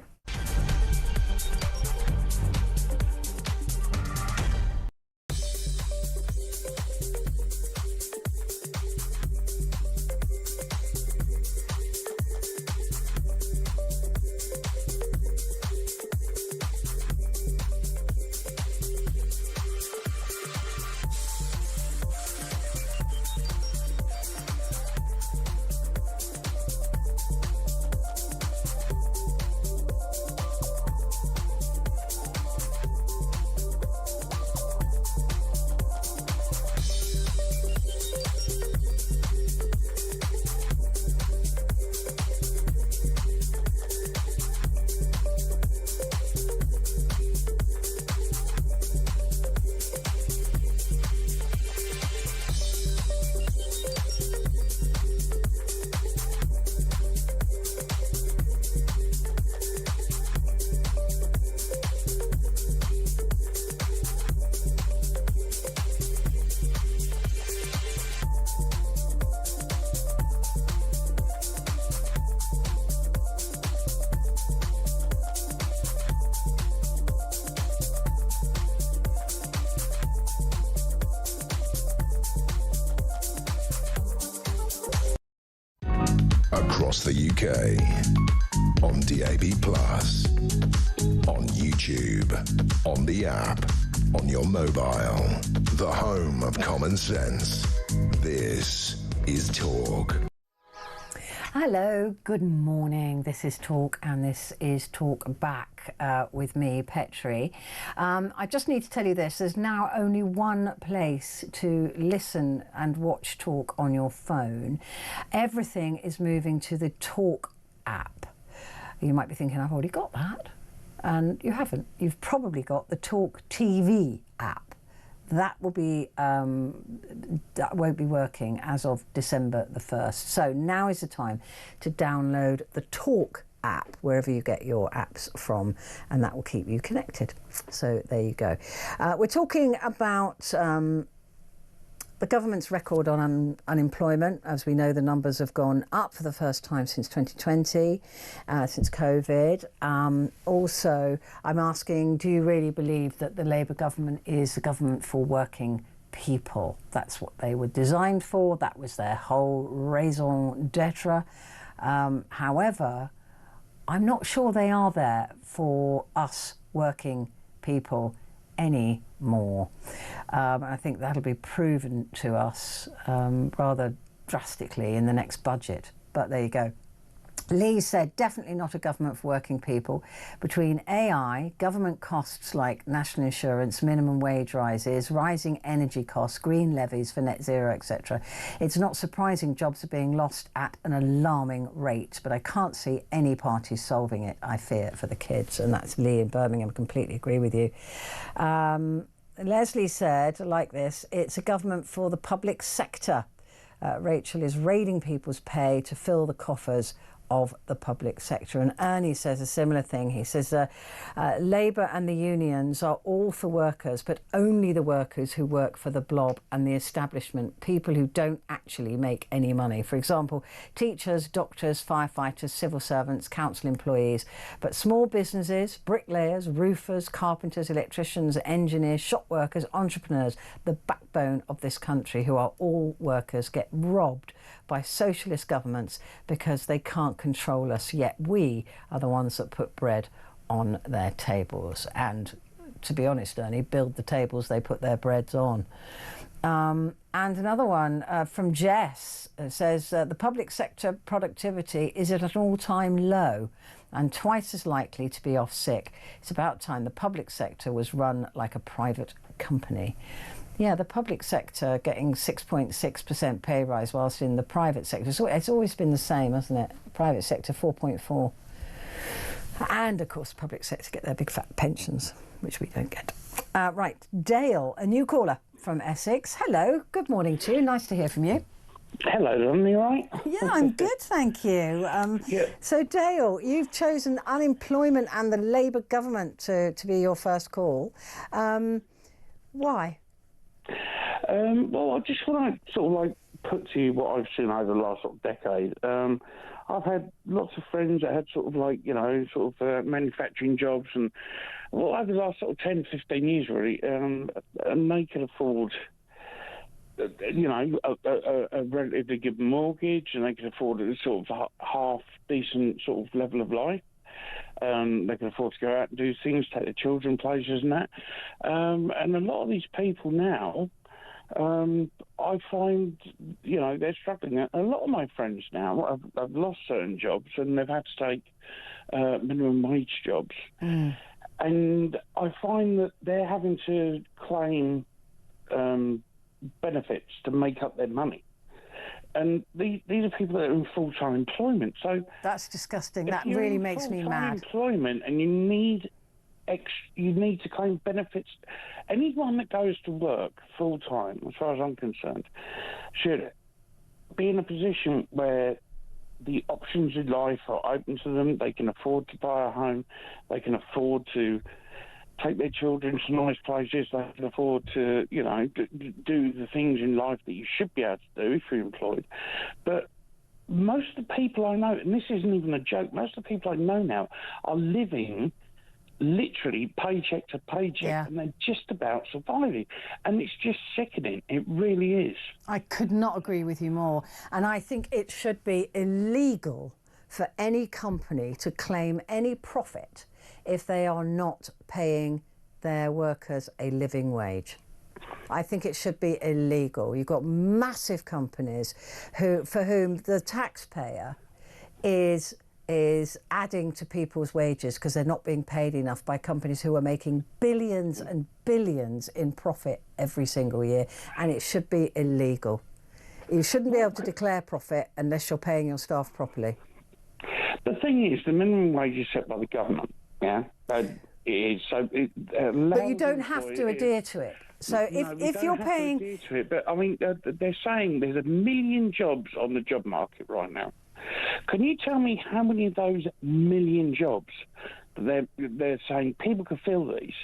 Across the UK, on DAB+, on YouTube, on the app, on your mobile, the home of common sense. This is Talk. Hello, good morning. This is Talk, and this is Talk Back with me, Petrie. I just need to tell you this. There's now only one place to listen and watch Talk on your phone. Everything is moving to the Talk app. You might be thinking, I've already got that. And you haven't. You've probably got the talkTV app. That will be that won't be working as of December the 1st. So now is the time to download the Talk app wherever you get your apps from, and that will keep you connected. So there you go. We're talking about The government's record on unemployment, as we know, the numbers have gone up for the first time since 2020, since COVID. Also, I'm asking, do you really believe that the Labour government is a government for working people? That's what they were designed for. That was their whole raison d'etre. However, I'm not sure they are there for us working people anymore. I think that'll be proven to us rather drastically in the next budget. But there you go. Lee said, definitely not a government for working people. Between AI, government costs like national insurance, minimum wage rises, rising energy costs, green levies for net zero, etc., it's not surprising jobs are being lost at an alarming rate. But I can't see any party solving it, I fear, for the kids. And that's Lee in Birmingham. I completely agree with you. Leslie said, like this, it's a government for the public sector. Rachel is raiding people's pay to fill the coffers of the public sector. And Ernie says a similar thing. He says Labour and the unions are all for workers, but only the workers who work for the blob and the establishment, people who don't actually make any money. For example, teachers, doctors, firefighters, civil servants, council employees. But small businesses, bricklayers, roofers, carpenters, electricians, engineers, shop workers, entrepreneurs, the backbone of this country, who are all workers, get robbed by socialist governments because they can't control us, yet we are the ones that put bread on their tables. And to be honest, Ernie, build the tables they put their breads on. And another one from Jess says the public sector productivity is at an all-time low and twice as likely to be off sick. It's about time the public sector was run like a private company. Yeah, the public sector getting 6.6% pay rise, whilst in the private sector, so it's always been the same, hasn't it? Private sector 4.4. And of course, the public sector get their big fat pensions, which we don't get. Right, Dale, a new caller from Essex. Hello, good morning to you. Nice to hear from you. Hello, Lon, you all right? Yeah, I'm good, thank you. Yeah. So, Dale, you've chosen unemployment and the Labour government to be your first call. Why? Well, I just want to sort of like put to you what I've seen over the last sort of decade. I've had lots of friends that had sort of like, you know, sort of manufacturing jobs and, well, over the last sort of 10, 15 years really, and they could afford, you know, a relatively good mortgage, and they could afford a sort of half decent sort of level of life. They can afford to go out and do things, take their children places and that. And a lot of these people now, I find, you know, they're struggling. A lot of my friends now have lost certain jobs and they've had to take minimum wage jobs. And I find that they're having to claim benefits to make up their money. And these are people that are in full-time employment. So that's disgusting. That really makes me mad. Employment, and you need to claim benefits. Anyone that goes to work full-time, as far as I'm concerned, should be in a position where the options in life are open to them. They can afford to buy a home. They can afford to take their children to nice places. They can afford to, you know, do the things in life that you should be able to do if you're employed. But most of the people I know, and this isn't even a joke, most of the people I know now are living literally paycheck to paycheck, and they're just about surviving. And it's just sickening. It really is. I could not agree with you more. And I think it should be illegal for any company to claim any profit if they are not paying their workers a living wage. I think it should be illegal. You've got massive companies for whom the taxpayer is adding to people's wages because they're not being paid enough by companies who are making billions and billions in profit every single year, and it should be illegal. You shouldn't be able to declare profit unless you're paying your staff properly. The thing is, the minimum wage is set by the government, yeah? It is. So but you don't have to adhere to it. So if you're paying... to adhere to it, but I mean, they're saying there's 1 million jobs on the job market right now. Can you tell me how many of those 1 million jobs that they're saying people could fill these?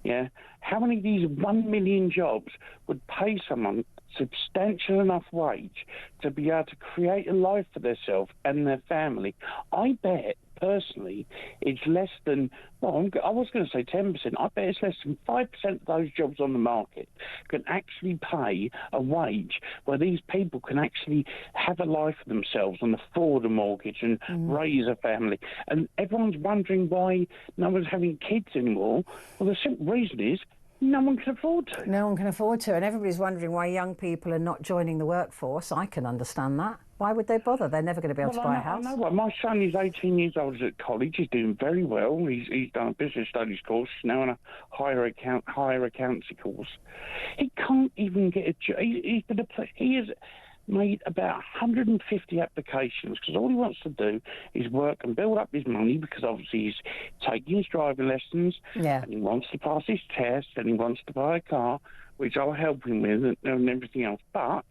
Yeah, how many of these 1 million jobs would pay someone substantial enough wage to be able to create a life for themselves and their family, I bet personally it's less than, well, I was going to say 10%. I bet it's less than 5% of those jobs on the market can actually pay a wage where these people can actually have a life for themselves and afford a mortgage and raise a family. And everyone's wondering why no one's having kids anymore. Well, the simple reason is no one can afford to. No one can afford to, and everybody's wondering why young people are not joining the workforce. I can understand that. Why would they bother? They're never going to be able to buy a house. I know. Well, my son is 18 years old, is at college. He's doing very well. He's done a business studies course. He's now on a higher accountancy course. He can't even get a job. He has made about 150 applications because all he wants to do is work and build up his money, because obviously he's taking his driving lessons, and he wants to pass his test, and he wants to buy a car, which I'll help him with, and everything else. But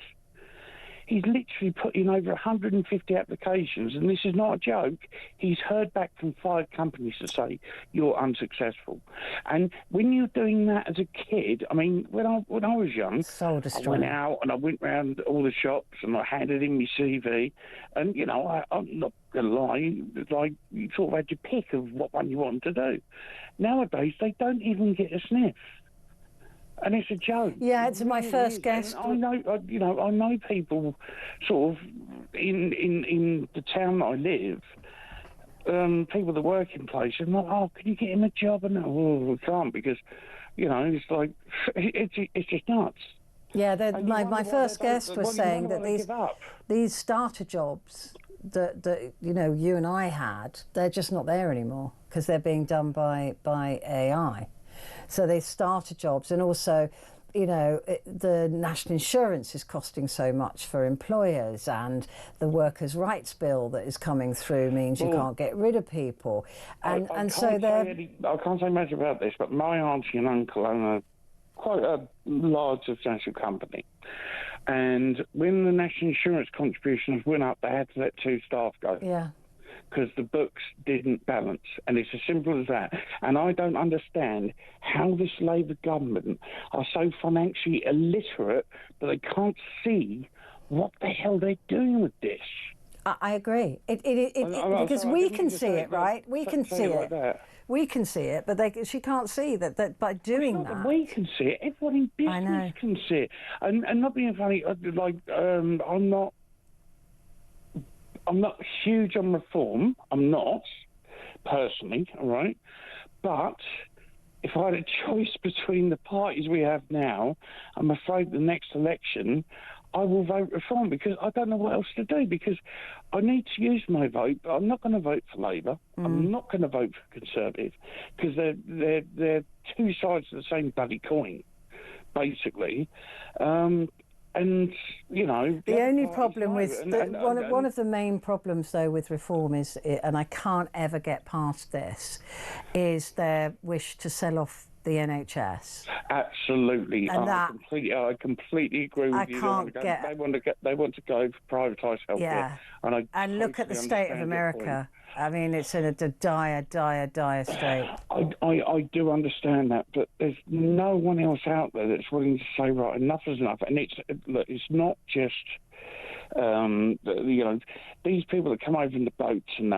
he's literally put in over 150 applications, and this is not a joke. He's heard back from 5 companies to say, you're unsuccessful. And when you're doing that as a kid, I mean, when I was young, so I went out and I went round all the shops and I handed in my CV, and, you know, I'm not going to lie, like, you sort of had your pick of what one you wanted to do. Nowadays, they don't even get a sniff. And it's a joke. Yeah, it's my first guest. I know people sort of in the town that I live, people that work in places, I'm like, oh, can you get him a job? And we can't, because, you know, it's like, it's just nuts. Yeah, my first guest was saying that these starter jobs that you know you and I had, they're just not there anymore because they're being done by AI. So they starter jobs, and also, you know, the national insurance is costing so much for employers, and the workers' rights bill that is coming through means you can't get rid of people, and so they're. I can't say much about this, but my auntie and uncle own quite a large substantial company, and when the national insurance contributions went up, they had to let 2 staff go. Yeah. Because the books didn't balance, and it's as simple as that. And I don't understand how this Labour government are so financially illiterate that they can't see what the hell they're doing with this. I agree. Because we can see it, right? We can see it. We can see it, but she can't see that by doing that. We can see it. Everyone in business can see it. And not being funny, like I'm not huge on reform. I'm not, personally, all right? But if I had a choice between the parties we have now, I'm afraid the next election, I will vote reform, because I don't know what else to do, because I need to use my vote, but I'm not going to vote for Labour. I'm not going to vote for Conservative, because they're 2 sides of the same bloody coin, basically. And, you know... The only problem with... One of the main problems, though, with reform is, and I can't ever get past this, is their wish to sell off the NHS. Absolutely. And I completely agree with you. They want to go for privatised healthcare. Yeah. And look at the state of America. I mean, it's in a dire state. I do understand that, but there's no one else out there that's willing to say, right, enough is enough. And it's not just, you know, these people that come over in the boats and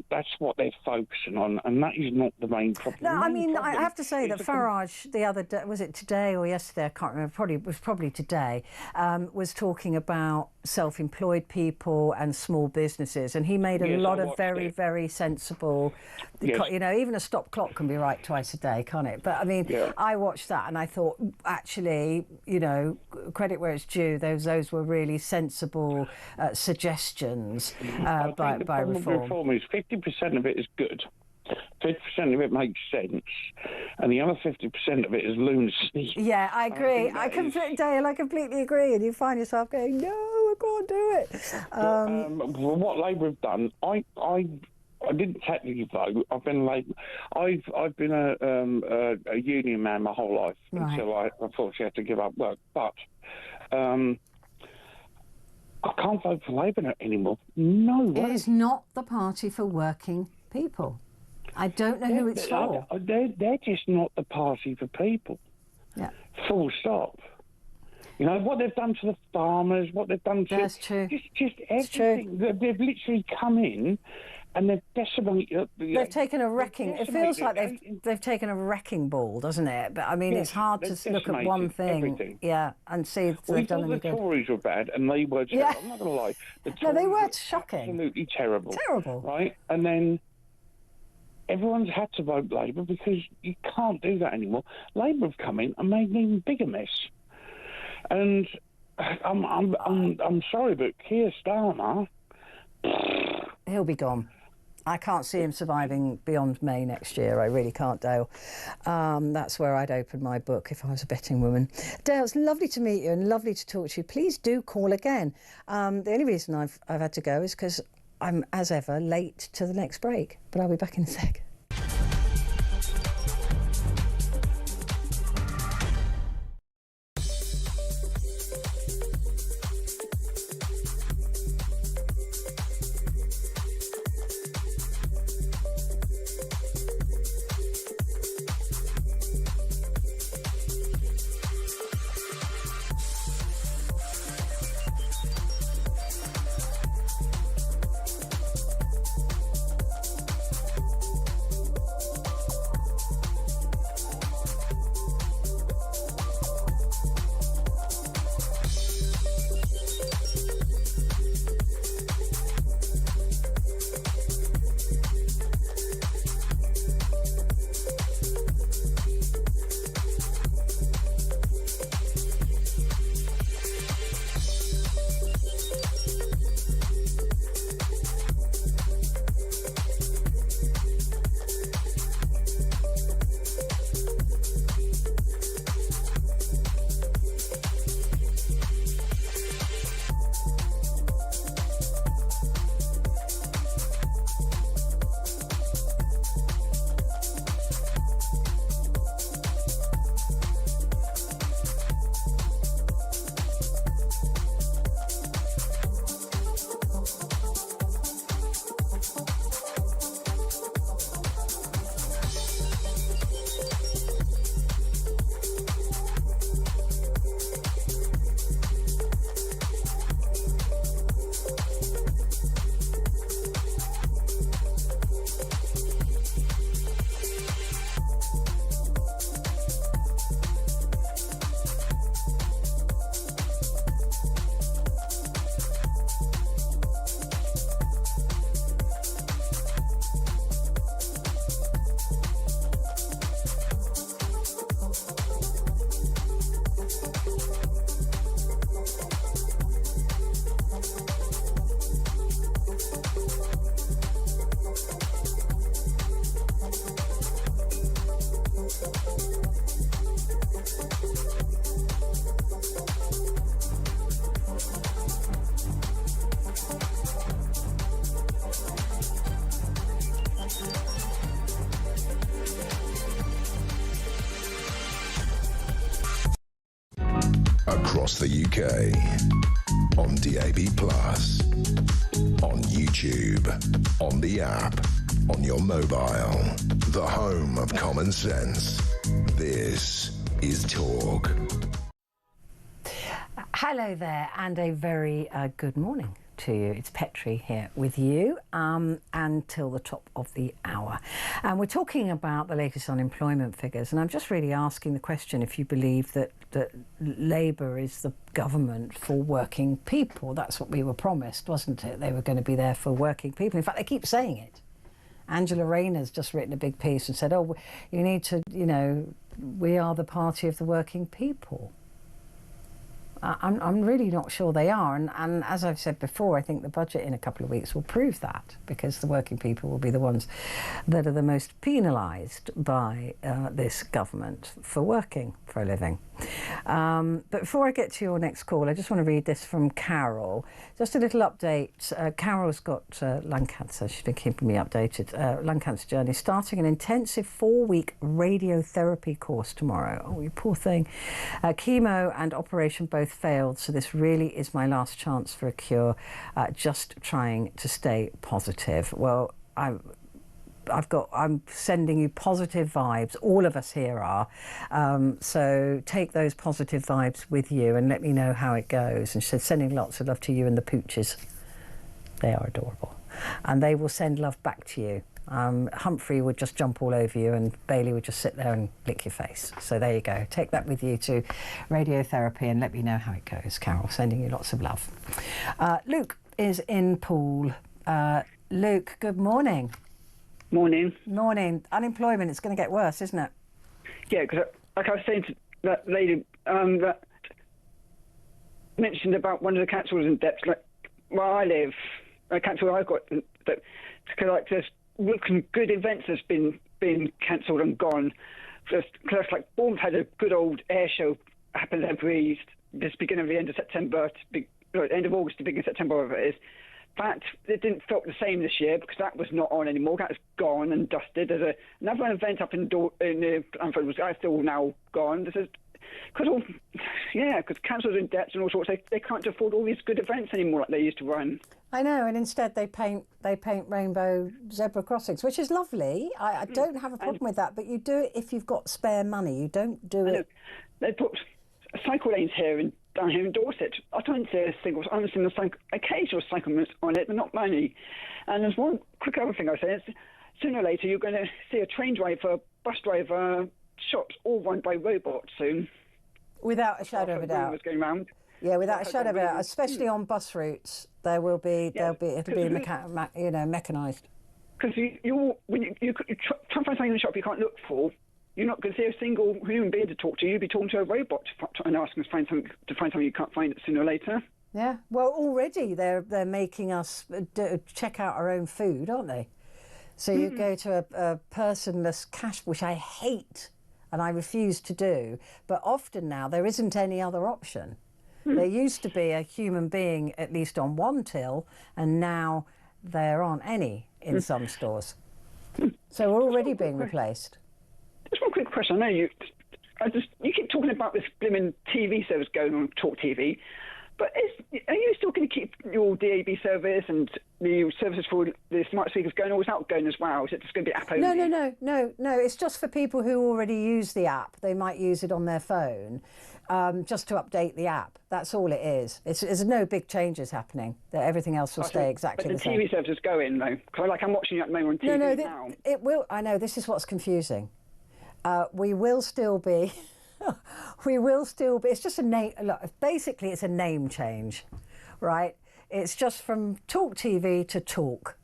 that's what they're focusing on, and that is not the main problem. No, I mean, I have to say that Farage the other day, was it today or yesterday, I can't remember, it was probably today, was talking about self-employed people and small businesses, and he made a lot of very sensible, you know, even a stop clock can be right twice a day, can't it? But I mean, I watched that and I thought, actually, you know, credit where it's due, those were really sensible suggestions by reform. Reform is 50% of it is good, 50% of it makes sense, and the other 50% of it is lunacy. Yeah, I agree. Dale, I completely agree. And you find yourself going, no, I can't do it. What Labour have done, I didn't technically vote. I've been Labour. I've been a union man my whole life until I unfortunately had to give up work. But I can't vote for Labour anymore. No way. It is not the party for working people. I don't know who it's for. They're just not the party for people. Yeah. Full stop. You know, what they've done to the farmers, what they've done to... That's true. Just everything. They've literally come in and they've decimated... They've taken a wrecking... It feels like they've taken a wrecking ball, doesn't it? But, I mean, it's hard to look at one thing, everything. and see if We they've done thought any the good. Tories were bad, and they were terrible. I'm not going to lie. No, they were shocking. Absolutely terrible. Terrible. Right? And then everyone's had to vote Labour because you can't do that anymore. Labour have come in and made an even bigger mess. And I'm sorry, but Keir Starmer... He'll be gone. I can't see him surviving beyond May next year. I really can't, Dale. That's where I'd open my book if I was a betting woman. Dale, it's lovely to meet you and lovely to talk to you. Please do call again. The only reason I've had to go is because I'm, as ever, late to the next break. But I'll be back in a sec. Across the UK, on DAB+, on YouTube, on the app, on your mobile, the home of common sense. This is Talk. Hello there, and a very good morning to you. It's Petrie here with you until the top of the hour. And we're talking about the latest unemployment figures, and I'm just really asking the question if you believe that Labour is the government for working people. That's what we were promised, wasn't it? They were going to be there for working people. In fact, they keep saying it. Angela Rayner's just written a big piece and said, oh, you need to, you know, we are the party of the working people. I'm really not sure they are, and as I've said before, I think the budget in a couple of weeks will prove that, because the working people will be the ones that are the most penalised by this government for working for a living. But before I get to your next call, I just want to read this from Carol. Just a little update. Carol's got lung cancer. She's been keeping me updated. Lung cancer journey, starting an intensive 4-week radiotherapy course tomorrow. Oh, you poor thing. Chemo and operation both failed, so this really is my last chance for a cure. Just trying to stay positive. Well, I'm sending you positive vibes. All of us here are. So take those positive vibes with you and let me know how it goes. And she said, sending lots of love to you and the pooches. They are adorable. And they will send love back to you. Humphrey would just jump all over you and Bailey would just sit there and lick your face. So there you go. Take that with you to radiotherapy and let me know how it goes, Carol. Sending you lots of love. Luke is in Poole. Luke, good morning. Morning. Morning. Unemployment, it's going to get worse, isn't it? Yeah, because like I was saying to that lady that mentioned about one of the councils in depth, like where I live, a council I've got, that like there's some good events that's been cancelled and gone. Because like Bournemouth had a good old air show happen every this beginning of the end of September end of August to beginning of September, whatever it is. That it didn't feel the same this year because that was not on anymore. That was gone and dusted. There's another event up in Anfield was still now gone. This is because councils in debt and all sorts. They can't afford all these good events anymore like they used to run. I know, and instead they paint rainbow zebra crossings, which is lovely. I don't have a problem with that, but you do it if you've got spare money. You don't do it. They put cycle lanes down here in Dorset. I don't see a single. I'm seeing occasional cycle on it, but not many. And there's one quick other thing I say: is sooner or later you're going to see a train driver, bus driver, shops all run by robots soon. Without a shadow of a doubt. Going round. Yeah, without a shadow of a doubt, especially on bus routes, it'll be mechanised. Because when you try and find something in the shop you can't look for, you're not going to see a single human being to talk to. You'll be talking to a robot and asking to find something you can't find sooner or later. Yeah, well, already they're making us check out our own food, aren't they? So you go to a personless cash, which I hate and I refuse to do. But often now there isn't any other option. There used to be a human being at least on one till, and now there aren't any in some stores. So we're already being replaced. Just one quick question. I know you keep talking about this blimmin' TV service going on talkTV, but are you still going to keep your DAB service and the services for the smart speakers going, or is that going as well? Is it just going to be app only? No. It's just for people who already use the app. They might use it on their phone. Just to update the app. That's all it is. There's no big changes happening. Everything else will stay exactly the same. But the TV service is going though. Because I'm watching you at the moment on TV now. It will. I know, this is what's confusing. We will still be... It's just a name... Look, basically, it's a name change, right? It's just from talkTV to Talk.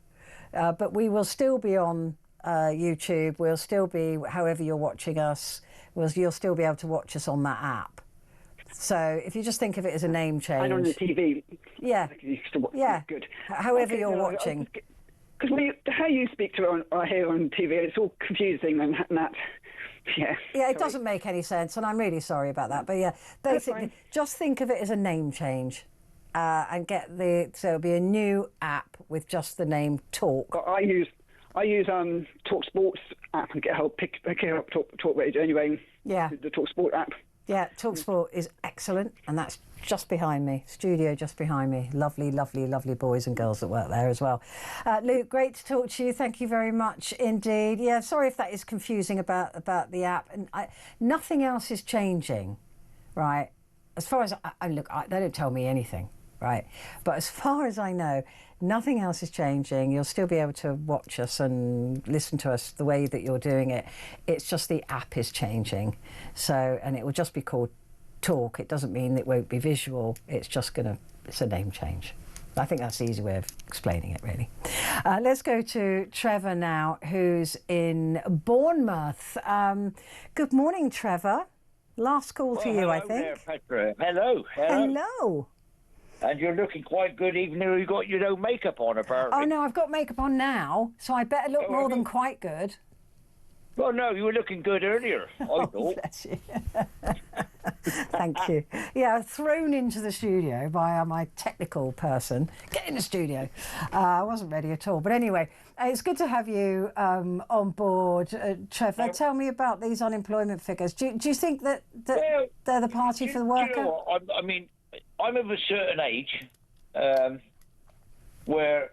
But we will still be on YouTube. We'll still be, however you're watching us, you'll still be able to watch us on that app. So if you just think of it as a name change. And on the TV. Yeah. Good. However you're watching. Because how you speak to I hear on TV, it's all confusing and that. Yeah. Yeah, it doesn't make any sense, and I'm really sorry about that. But yeah, basically, just think of it as a name change, and so it'll be a new app with just the name Talk. I use Talk Sports app and pick up Talk Radio anyway. Yeah. The Talk Sport app. Yeah, TalkSport is excellent, and that's just behind me, studio just behind me. Lovely, lovely, lovely boys and girls that work there as well. Luke, great to talk to you. Thank you very much indeed. Yeah, sorry if that is confusing about the app. And nothing else is changing, right? As far as they don't tell me anything, right? But as far as I know, nothing else is changing. You'll still be able to watch us and listen to us the way that you're doing it. It's just the app is changing. So, and it will just be called Talk. It doesn't mean it won't be visual. It's just it's a name change. I think that's the easy way of explaining it, really. Let's go to Trevor now, who's in Bournemouth. Good morning, Trevor. Last call to you, I think. There, Petra. Hello. Hello. And you're looking quite good, even though you got your no makeup on, apparently. Oh, no, I've got makeup on now, so I better look more than quite good. Well, no, you were looking good earlier, I thought. Bless you. Thank you. Yeah, thrown into the studio by my technical person. Get in the studio. I wasn't ready at all. But anyway, it's good to have you on board, Trevor. Tell me about these unemployment figures. Do you think that they're the party for the worker? You know what? I mean, I'm of a certain age where,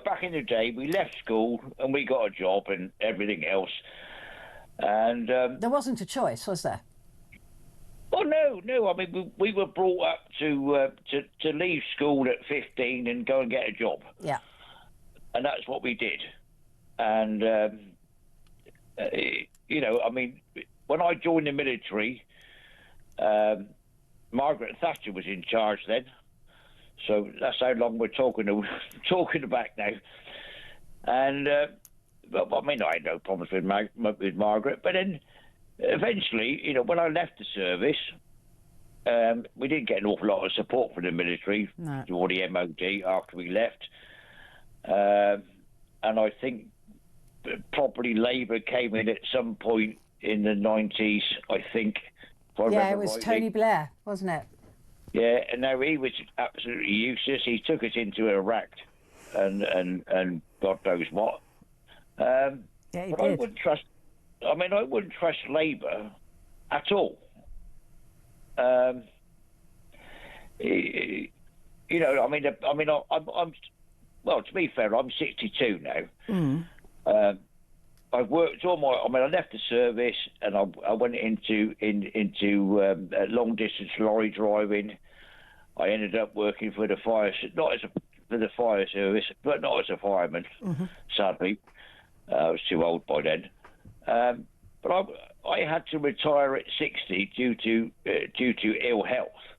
back in the day, we left school and we got a job and everything else. And there wasn't a choice, was there? Oh no. I mean, we were brought up to leave school at 15 and go and get a job. Yeah. And that's what we did. And I mean, when I joined the military, Margaret Thatcher was in charge then. So that's how long we're talking about now. And I mean, I had no problems with Margaret, but then eventually, when I left the service, we didn't get an awful lot of support from the military or the MOD after we left. And I think probably Labour came in at some point in the 90s, I think. Yeah, it was rightly. Tony Blair, wasn't it? Yeah, and now he was absolutely useless. He took us into Iraq and God knows what. Yeah, he did. I wouldn't trust Labour at all. I'm well, to be fair, I'm 62 now. I've worked I left the service and I went into long distance lorry driving. I ended up working for the fire service, but not as a fireman. Sadly, I was too old by then. But I had to retire at 60 due to ill health.